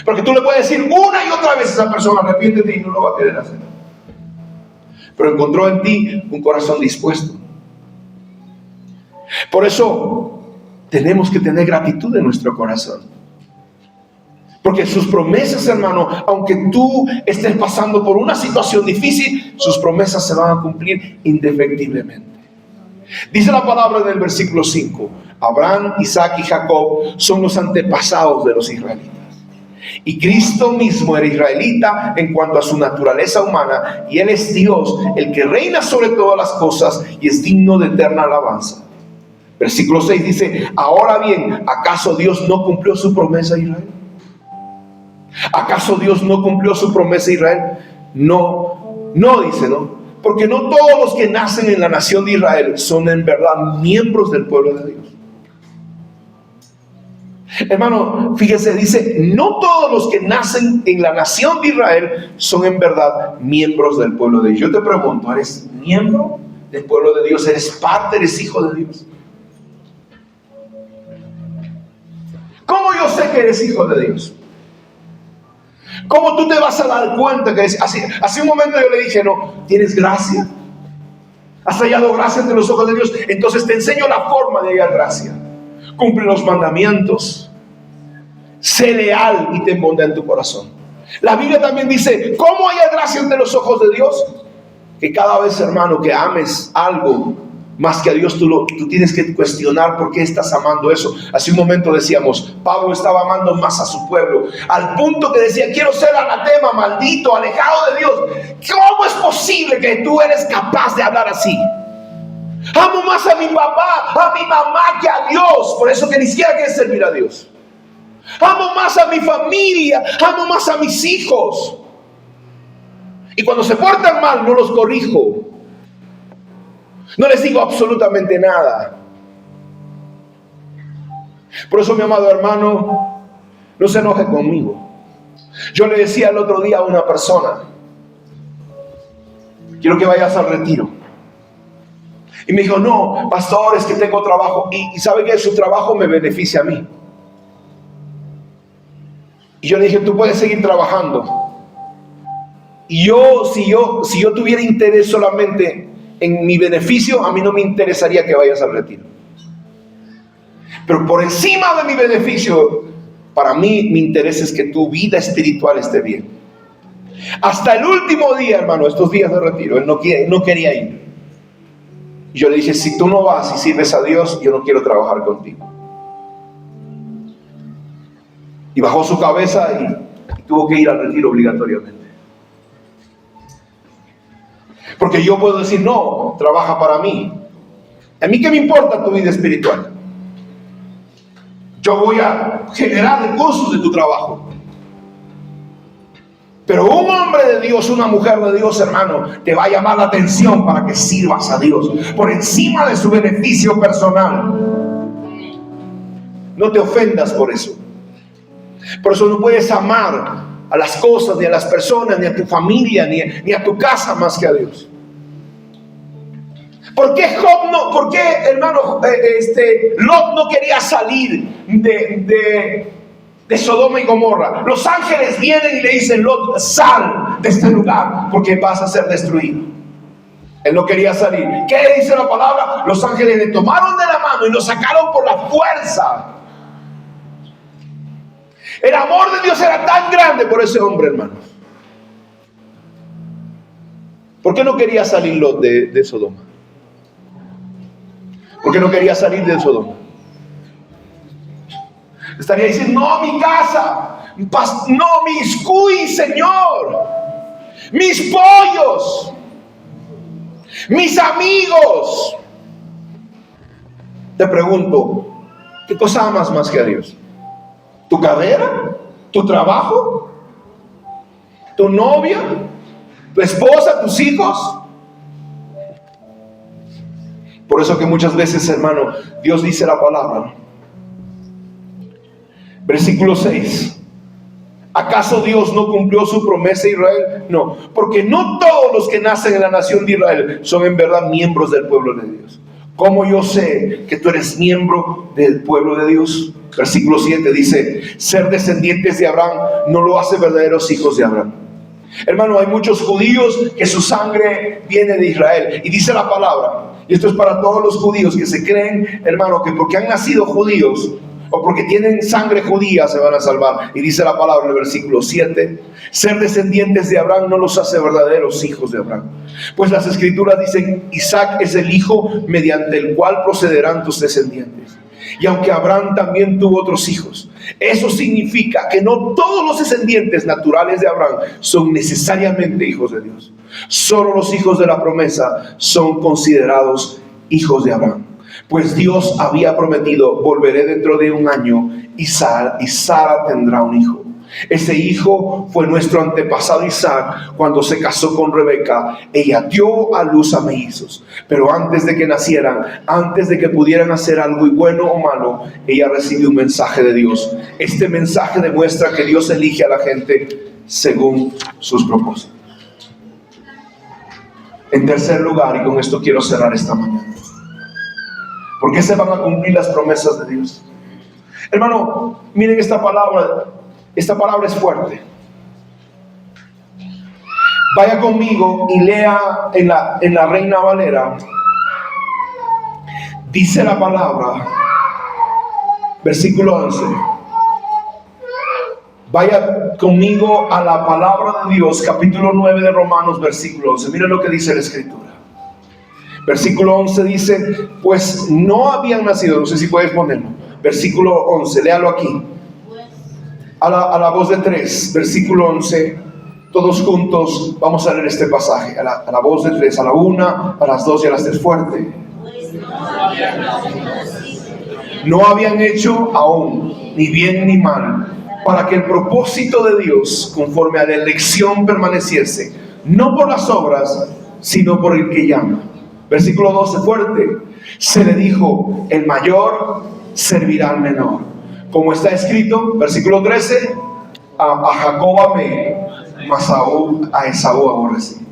Porque tú le puedes decir una y otra vez a esa persona, arrepiéntete, y no lo va a querer hacer. Pero encontró en ti un corazón dispuesto. Por eso tenemos que tener gratitud en nuestro corazón. Porque sus promesas, hermano, aunque tú estés pasando por una situación difícil, sus promesas se van a cumplir indefectiblemente. Dice la palabra en el versículo 5: Abraham, Isaac y Jacob son los antepasados de los israelitas. Y Cristo mismo era israelita en cuanto a su naturaleza humana, y Él es Dios, el que reina sobre todas las cosas y es digno de eterna alabanza. Versículo 6 dice: ahora bien, ¿acaso Dios no cumplió su promesa a Israel? ¿Acaso Dios no cumplió su promesa a Israel? No, dice, no. Porque no todos los que nacen en la nación de Israel son en verdad miembros del pueblo de Dios. Hermano, fíjese, dice, no todos los que nacen en la nación de Israel son en verdad miembros del pueblo de Dios. Yo te pregunto, ¿eres miembro del pueblo de Dios? ¿Eres parte, eres hijo de Dios? ¿Cómo yo sé que eres hijo de Dios? ¿Cómo tú te vas a dar cuenta que hace un momento yo le dije, no, tienes gracia? ¿Has hallado gracia ante los ojos de Dios? Entonces te enseño la forma de hallar gracia. Cumple los mandamientos, sé leal y ten bondad en tu corazón. La Biblia también dice, ¿cómo hallar gracia ante los ojos de Dios? Que cada vez, hermano, que ames algo más que a Dios, tú tienes que cuestionar por qué estás amando eso. Hace un momento decíamos, Pablo estaba amando más a su pueblo, al punto que decía, quiero ser anatema, maldito, alejado de Dios. ¿Cómo es posible que tú eres capaz de hablar así? Amo más a mi papá, a mi mamá que a Dios. Por eso que ni siquiera quieres servir a Dios. Amo más a mi familia, amo más a mis hijos. Y cuando se portan mal, no los corrijo. No les digo absolutamente nada. Por eso, mi amado hermano, no se enoje conmigo. Yo le decía el otro día a una persona, quiero que vayas al retiro. Y me dijo, no, pastor, es que tengo trabajo. Y sabe que su trabajo me beneficia a mí. Y yo le dije, tú puedes seguir trabajando. Y si yo tuviera interés solamente en mi beneficio, a mí no me interesaría que vayas al retiro. Pero por encima de mi beneficio, para mí, mi interés es que tu vida espiritual esté bien. Hasta el último día, hermano, estos días de retiro, él no quería ir. Y yo le dije, si tú no vas y sirves a Dios, yo no quiero trabajar contigo. Y bajó su cabeza y tuvo que ir al retiro obligatoriamente. Porque yo puedo decir, no, trabaja para mí. ¿A mí qué me importa tu vida espiritual? Yo voy a generar recursos de tu trabajo. Pero un hombre de Dios, una mujer de Dios, hermano, te va a llamar la atención para que sirvas a Dios por encima de su beneficio personal. No te ofendas por eso. Por eso no puedes amar a las cosas, ni a las personas, ni a tu familia, ni a tu casa más que a Dios. ¿Por qué hermano, Lot no quería salir de Sodoma y Gomorra? Los ángeles vienen y le dicen, Lot, sal de este lugar porque vas a ser destruido. Él no quería salir. ¿Qué dice la palabra? Los ángeles le tomaron de la mano y lo sacaron por la fuerza. El amor de Dios era tan grande por ese hombre, hermano. ¿Por qué no quería salir Lot de Sodoma? ¿Por qué no quería salir de Sodoma? Estaría diciendo, no, mi casa, no, mis cuis, Señor, mis pollos, mis amigos. Te pregunto, ¿qué cosa amas más que a Dios? ¿Tu carrera? ¿Tu trabajo? ¿Tu novia? ¿Tu esposa? ¿Tus hijos? Por eso que muchas veces, hermano, Dios dice la palabra. Versículo 6. ¿Acaso Dios no cumplió su promesa a Israel? No, porque no todos los que nacen en la nación de Israel son en verdad miembros del pueblo de Dios. ¿Cómo yo sé que tú eres miembro del pueblo de Dios? Versículo 7 dice, ser descendientes de Abraham no lo hace verdaderos hijos de Abraham. Hermano, hay muchos judíos que su sangre viene de Israel. Y dice la palabra, y esto es para todos los judíos que se creen, hermano, que porque han nacido judíos o porque tienen sangre judía se van a salvar. Y dice la palabra en el versículo 7, ser descendientes de Abraham no los hace verdaderos hijos de Abraham. Pues las escrituras dicen, Isaac es el hijo mediante el cual procederán tus descendientes. Y aunque Abraham también tuvo otros hijos, eso significa que no todos los descendientes naturales de Abraham son necesariamente hijos de Dios. Solo los hijos de la promesa son considerados hijos de Abraham. Pues Dios había prometido, volveré dentro de un año y Sara tendrá un hijo. Ese hijo fue nuestro antepasado Isaac cuando se casó con Rebeca. Ella dio a luz a mellizos, pero antes de que nacieran, antes de que pudieran hacer algo bueno o malo, ella recibió un mensaje de Dios. Este mensaje demuestra que Dios elige a la gente según sus propósitos. En tercer lugar, y con esto quiero cerrar esta mañana, ¿por qué se van a cumplir las promesas de Dios? Hermano, miren esta palabra. Esta palabra es fuerte. Vaya conmigo y lea en la Reina Valera. Dice la palabra, versículo 11. Vaya conmigo a la palabra de Dios, capítulo 9 de Romanos, versículo 11. Miren lo que dice la escritura. Versículo 11 dice, pues no habían nacido, no sé si puedes ponerlo. Versículo 11, léalo aquí. A la voz de tres, versículo 11, todos juntos vamos a leer este pasaje. A la voz de tres, a la una, a las dos y a las tres, fuerte. No habían hecho aún ni bien ni mal, para que el propósito de Dios, conforme a la elección, permaneciese, no por las obras, sino por el que llama. Versículo 12, fuerte. Se le dijo, el mayor servirá al menor. Como está escrito, versículo 13, a Jacob amé, mas a Esaú aborrecí.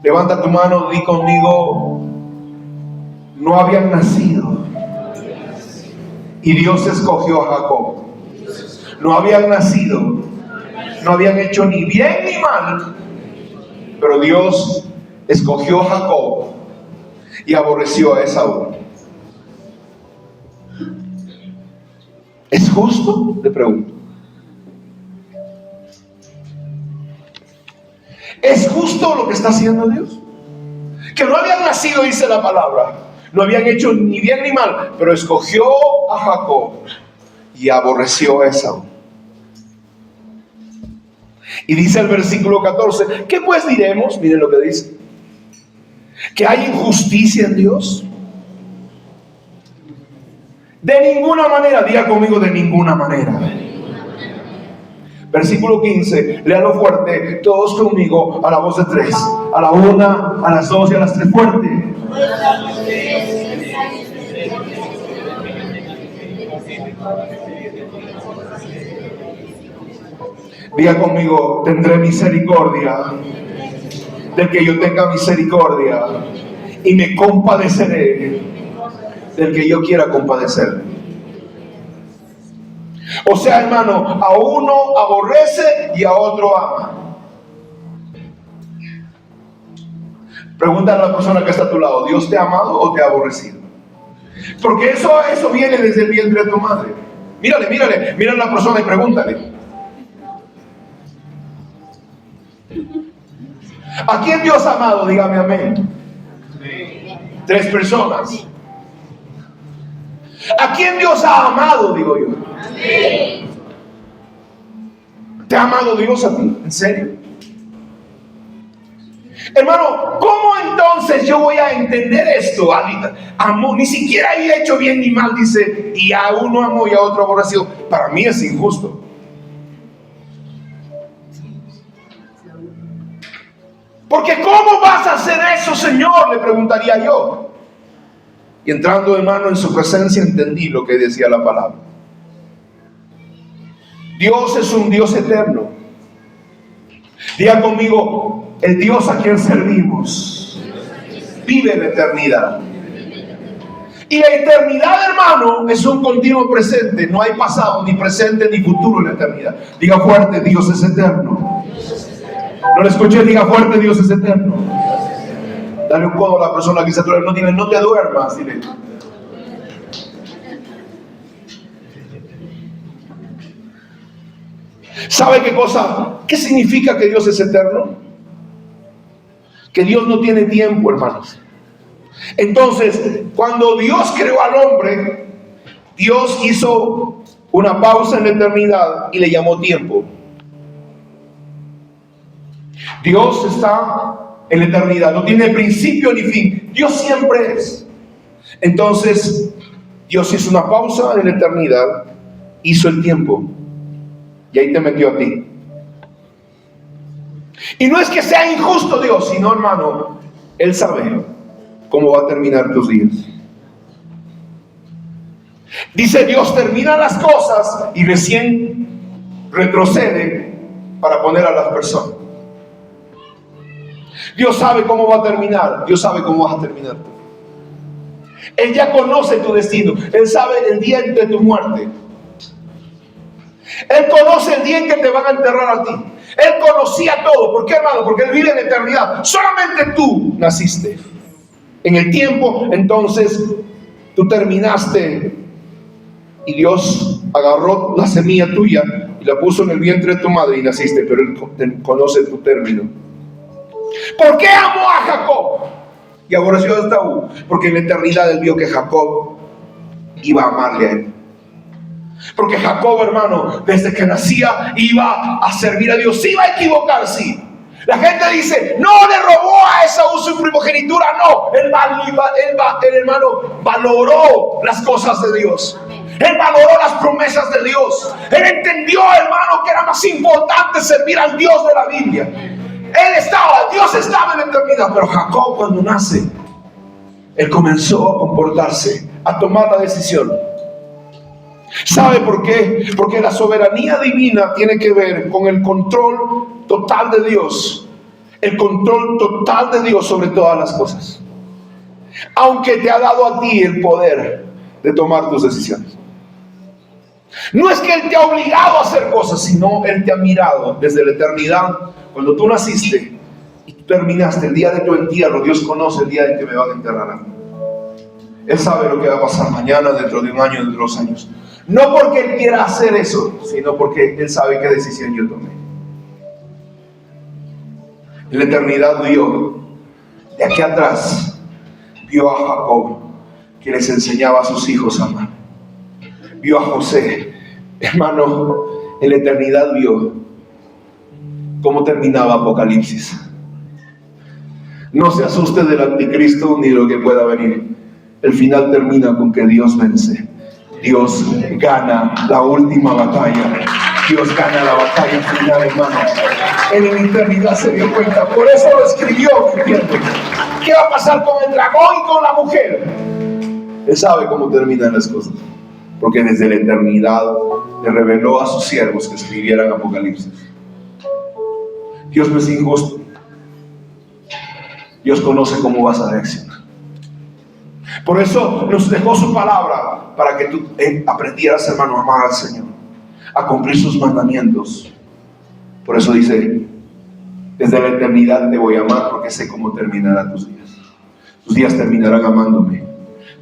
Levanta tu mano, di conmigo, no habían nacido y Dios escogió a Jacob. No habían nacido, no habían hecho ni bien ni mal, pero Dios escogió a Jacob y aborreció a Esaú. ¿Es justo? Le pregunto. ¿Es justo lo que está haciendo Dios? Que no habían nacido, dice la palabra, no habían hecho ni bien ni mal, pero escogió a Jacob y aborreció a Esaú. Y dice el versículo 14, ¿qué pues diremos? Miren lo que dice. ¿Que hay injusticia en Dios? De ninguna manera, diga conmigo, de ninguna manera. Versículo 15, léalo fuerte, todos conmigo, a la voz de tres, a la una, a las dos y a las tres, fuerte. Diga conmigo, tendré misericordia del que yo tenga misericordia y me compadeceré del que yo quiera compadecer. O sea, hermano, a uno aborrece y a otro ama. Pregúntale a la persona que está a tu lado, ¿Dios te ha amado o te ha aborrecido? Porque eso viene desde el vientre de tu madre. Mírale a la persona y pregúntale, ¿a quién Dios ha amado? Dígame amén. Tres personas. ¿A quién Dios ha amado? Digo yo. ¿Te ha amado Dios a ti? ¿En serio? Hermano, ¿cómo entonces yo voy a entender esto? Amó, ni siquiera había hecho bien ni mal, dice, y a uno amó y a otro aborreció. Para mí es injusto. Porque ¿cómo vas a hacer eso, Señor? Le preguntaría yo. Y entrando, hermano, en su presencia entendí lo que decía la palabra. Dios es un Dios eterno. Diga conmigo, el Dios a quien servimos vive en eternidad. Y la eternidad, hermano, es un continuo presente. No hay pasado, ni presente, ni futuro en la eternidad. Diga fuerte, Dios es eterno. No le escuché, diga fuerte, Dios es eterno. Dale un codo a la persona que se atreve. No te duermas, dile. ¿Sabe qué cosa? ¿Qué significa que Dios es eterno? Que Dios no tiene tiempo, hermanos. Entonces, cuando Dios creó al hombre, Dios hizo una pausa en la eternidad y le llamó tiempo. Dios está en la eternidad, no tiene principio ni fin. Dios siempre es. Entonces, Dios hizo una pausa en la eternidad, hizo el tiempo y ahí te metió a ti. Y no es que sea injusto Dios, sino, hermano, Él sabe cómo va a terminar tus días. Dice Dios, termina las cosas y recién retrocede para poner a las personas. Dios sabe cómo va a terminar. Dios sabe cómo vas a terminar tú. Él ya conoce tu destino. Él sabe el día de tu muerte. Él conoce el día en que te van a enterrar a ti. Él conocía todo. ¿Por qué, hermano? Porque Él vive en la eternidad. Solamente tú naciste en el tiempo. Entonces tú terminaste y Dios agarró la semilla tuya y la puso en el vientre de tu madre y naciste. Pero Él conoce tu término. ¿Por qué amó a Jacob y aborreció a Esaú? Porque en la eternidad Él vio que Jacob iba a amarle a Él. Porque Jacob, hermano, desde que nacía iba a servir a Dios. Sí iba a equivocar, sí. La gente dice, no le robó a Esaú su primogenitura. No, él hermano, valoró las cosas de Dios. Él valoró las promesas de Dios. Él entendió, hermano, que era más importante servir al Dios de la Biblia. Dios estaba en la eternidad, pero Jacob cuando nace, él comenzó a comportarse, a tomar la decisión. ¿Sabe por qué? Porque la soberanía divina tiene que ver con el control total de Dios, el control total de Dios sobre todas las cosas. Aunque te ha dado a ti el poder de tomar tus decisiones. No es que Él te ha obligado a hacer cosas, sino Él te ha mirado desde la eternidad. Cuando tú naciste y tú terminaste el día de tu entierro, Dios conoce el día en que me van a enterrar a mí. Él sabe lo que va a pasar mañana, dentro de un año, dentro de 2 años. No porque Él quiera hacer eso, sino porque Él sabe qué decisión yo tomé. En la eternidad vio, de aquí atrás, vio a Jacob, que les enseñaba a sus hijos a amar. Vio a José, hermano, en la eternidad vio cómo terminaba Apocalipsis. No se asuste del anticristo ni de lo que pueda venir. El final termina con que Dios vence. Dios gana la última batalla. Dios gana la batalla final, hermano. Él en la eternidad se dio cuenta. Por eso lo escribió, ¿entiendes? ¿Qué va a pasar con el dragón y con la mujer? Él sabe cómo terminan las cosas. Porque desde la eternidad le reveló a sus siervos que escribieran Apocalipsis. Dios no es injusto. Dios conoce cómo vas a reaccionar. Por eso nos dejó su palabra para que tú aprendieras, hermano, a amar al Señor, a cumplir sus mandamientos. Por eso dice, desde la eternidad te voy a amar porque sé cómo terminarán tus días. Tus días terminarán amándome.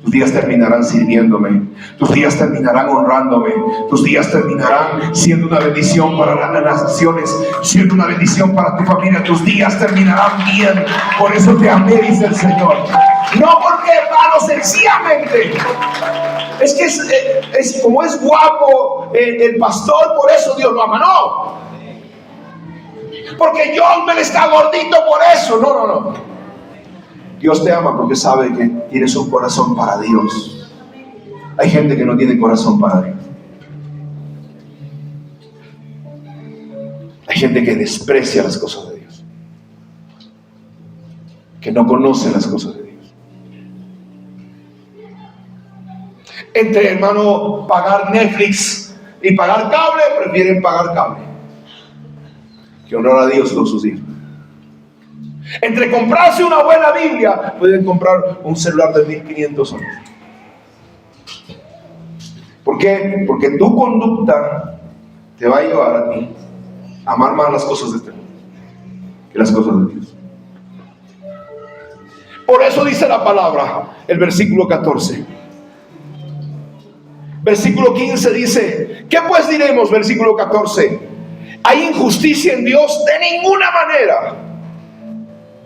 Tus días terminarán sirviéndome. Tus días terminarán honrándome. Tus días terminarán siendo una bendición para las naciones, siendo una bendición para tu familia. Tus días terminarán bien. Por eso te amé, dice el Señor. No porque, hermano, sencillamente es que es como es guapo el pastor, por eso Dios lo ama. No, porque John me está gordito por eso. No. Dios te ama porque sabe que tienes un corazón para Dios. Hay gente que no tiene corazón para Dios. Hay gente que desprecia las cosas de Dios, que no conoce las cosas de Dios. Entre, hermano, pagar Netflix y pagar cable, prefieren pagar cable que honrar a Dios con sus hijos. Entre comprarse una buena Biblia, pueden comprar un celular de $1,500. ¿Por qué? Porque tu conducta te va a llevar a ti a amar más las cosas de este mundo que las cosas de Dios. Por eso dice la palabra, el versículo 14. Versículo 15 dice, ¿qué pues diremos? Versículo 14, ¿hay injusticia en Dios? De ninguna manera.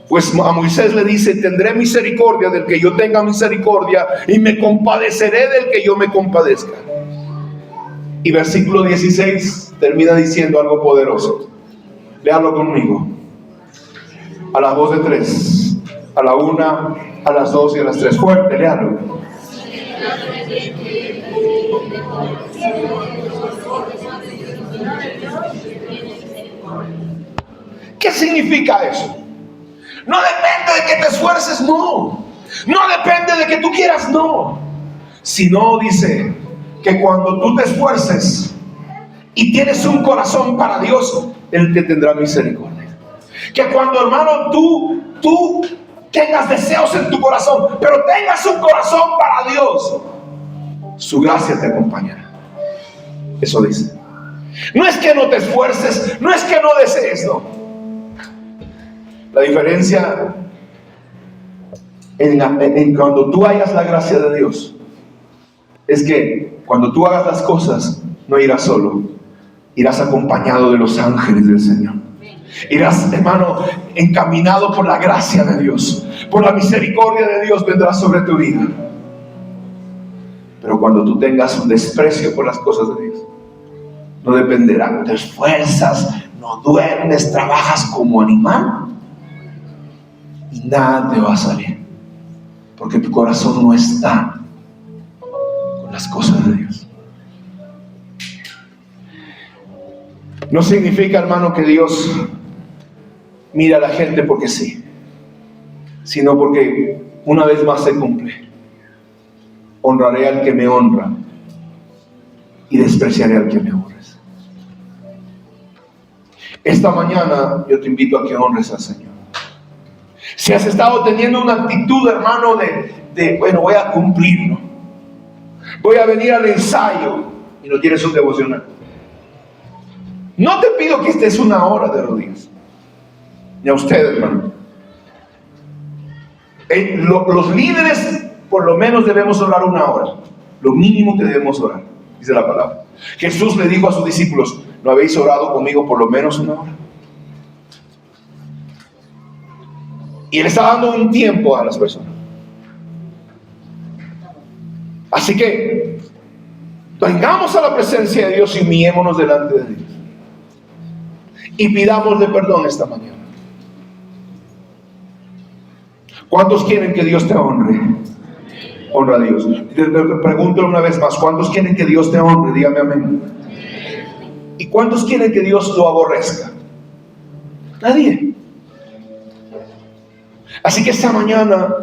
Pues a Moisés le dice, tendré misericordia del que yo tenga misericordia y me compadeceré del que yo me compadezca. Y versículo 16 termina diciendo algo poderoso. Léalo conmigo. A la voz de tres, a la una, a las dos y a las tres. Fuerte, léalo. ¿Qué significa eso? No depende de que te esfuerces, no. No depende de que tú quieras, no. Sino dice que cuando tú te esfuerces y tienes un corazón para Dios, Él te tendrá misericordia. Que cuando, hermano, tú tengas deseos en tu corazón, pero tengas un corazón para Dios, su gracia te acompañará. Eso dice. No es que no te esfuerces, no es que no desees, no. La diferencia en cuando tú hayas la gracia de Dios es que cuando tú hagas las cosas no irás solo, irás acompañado de los ángeles del Señor. Irás, hermano, encaminado por la gracia de Dios, por la misericordia de Dios vendrá sobre tu vida. Pero cuando tú tengas un desprecio por las cosas de Dios, no dependerá, te esfuerzas, no duermes, trabajas como animal y nada te va a salir, porque tu corazón no está con las cosas de Dios. No significa, hermano, que Dios mira a la gente porque sí, sino porque una vez más se cumple. Honraré al que me honra y despreciaré al que me honres. Esta mañana yo te invito a que honres al Señor. Si has estado teniendo una actitud, hermano, de bueno, voy a cumplirlo, voy a venir al ensayo, y no tienes un devocional, no te pido que estés una hora de rodillas, ni a usted, hermano. Los líderes por lo menos debemos orar una hora, lo mínimo que debemos orar, dice la palabra. Jesús le dijo a sus discípulos, ¿no habéis orado conmigo por lo menos una hora? Y Él está dando un tiempo a las personas. Así que vengamos a la presencia de Dios y humillémonos delante de Dios y pidámosle perdón esta mañana. ¿Cuántos quieren que Dios te honre? Honra a Dios. Te pregunto una vez más, ¿cuántos quieren que Dios te honre? Dígame amén. ¿Y cuántos quieren que Dios lo aborrezca? Nadie. Así que esta mañana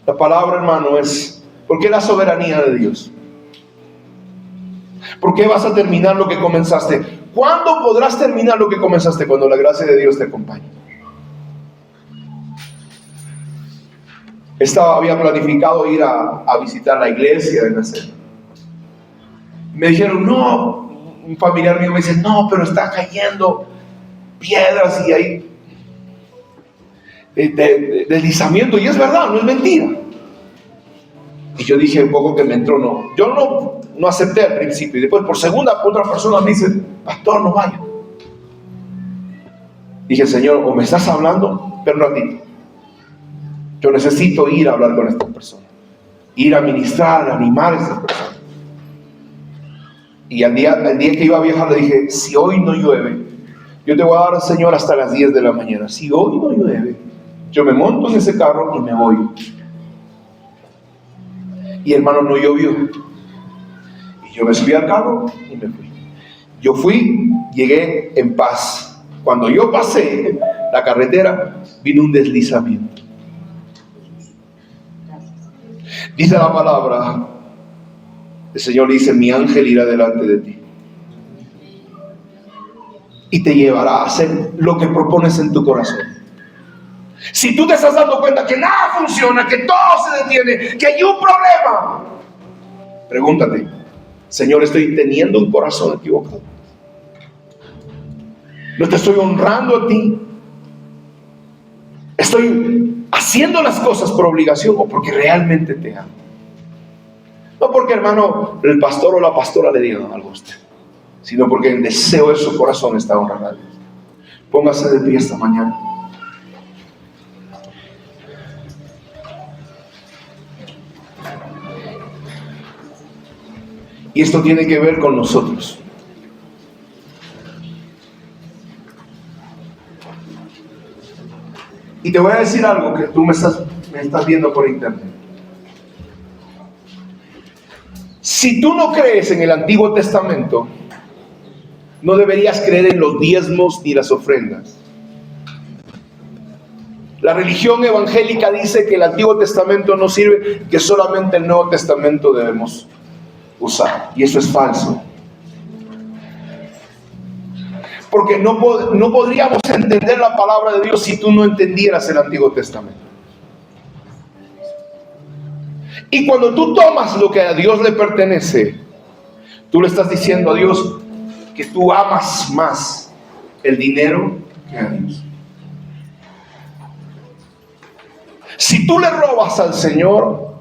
la palabra, hermano, es ¿por qué la soberanía de Dios? ¿Por qué vas a terminar lo que comenzaste? ¿Cuándo podrás terminar lo que comenzaste? Cuando la gracia de Dios te acompañe. Había planificado ir a visitar la iglesia de Nazaret. Me dijeron, no, un familiar mío me dice, no, pero está cayendo piedras y hay deslizamiento, y es verdad, no es mentira. Y yo dije un poco que me entró, no. Yo no acepté al principio, y después por segunda otra persona me dice, pastor, no vaya. Dije, Señor, o me estás hablando, pero un ratito. Yo necesito ir a hablar con estas personas, ir a ministrar, a animar a estas personas. Y el día que iba a viajar le dije, si hoy no llueve, yo te voy a dar, Señor, hasta las 10 de la mañana. Si hoy no llueve, yo me monto en ese carro y me voy. Y hermano, no llovió. Y yo me subí al carro y me fui. Yo fui, llegué en paz. Cuando yo pasé la carretera, vino un deslizamiento. Dice la palabra, el Señor dice, mi ángel irá delante de ti y te llevará a hacer lo que propones en tu corazón. Si tú te estás dando cuenta que nada funciona, que todo se detiene, que hay un problema, pregúntate, Señor, estoy teniendo un corazón equivocado. No te estoy honrando a ti. Estoy haciendo las cosas por obligación o porque realmente te amo. No porque, hermano, el pastor o la pastora le digan algo a usted, sino porque el deseo de su corazón está honrando a Dios. Póngase de pie esta mañana. Y esto tiene que ver con nosotros. Y te voy a decir algo que tú me estás viendo por internet. Si tú no crees en el Antiguo Testamento, no deberías creer en los diezmos ni las ofrendas. La religión evangélica dice que el Antiguo Testamento no sirve, que solamente el Nuevo Testamento debemos usar. Y eso es falso. Porque no podríamos entender la palabra de Dios si tú no entendieras el Antiguo Testamento. Y cuando tú tomas lo que a Dios le pertenece, tú le estás diciendo a Dios que tú amas más el dinero que a Dios. Si tú le robas al Señor,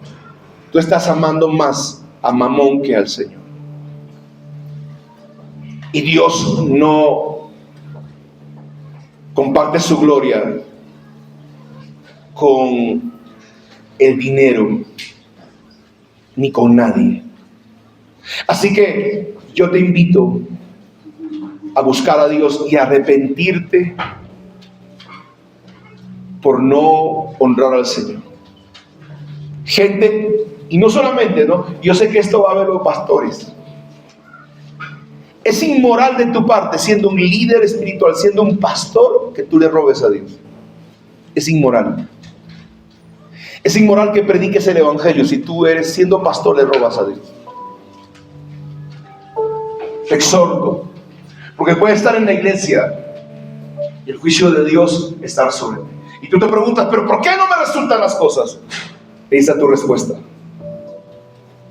tú estás amando más a Mamón que al Señor. Y Dios no comparte su gloria con el dinero ni con nadie. Así que yo te invito a buscar a Dios y a arrepentirte por no honrar al Señor. Gente, y no solamente, ¿no? Yo sé que esto va a ver los pastores. Es inmoral de tu parte, siendo un líder espiritual, siendo un pastor, que tú le robes a Dios. Es inmoral. Es inmoral que prediques el evangelio si tú eres, siendo pastor, le robas a Dios. Te exhorto, porque puedes estar en la iglesia y el juicio de Dios estar sobre ti. Y tú te preguntas, ¿pero por qué no me resultan las cosas? Ahí está tu respuesta.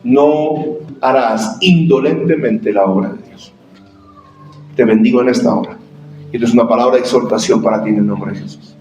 No harás indolentemente la obra de Dios. Te bendigo en esta hora. Y esto es una palabra de exhortación para ti en el nombre de Jesús.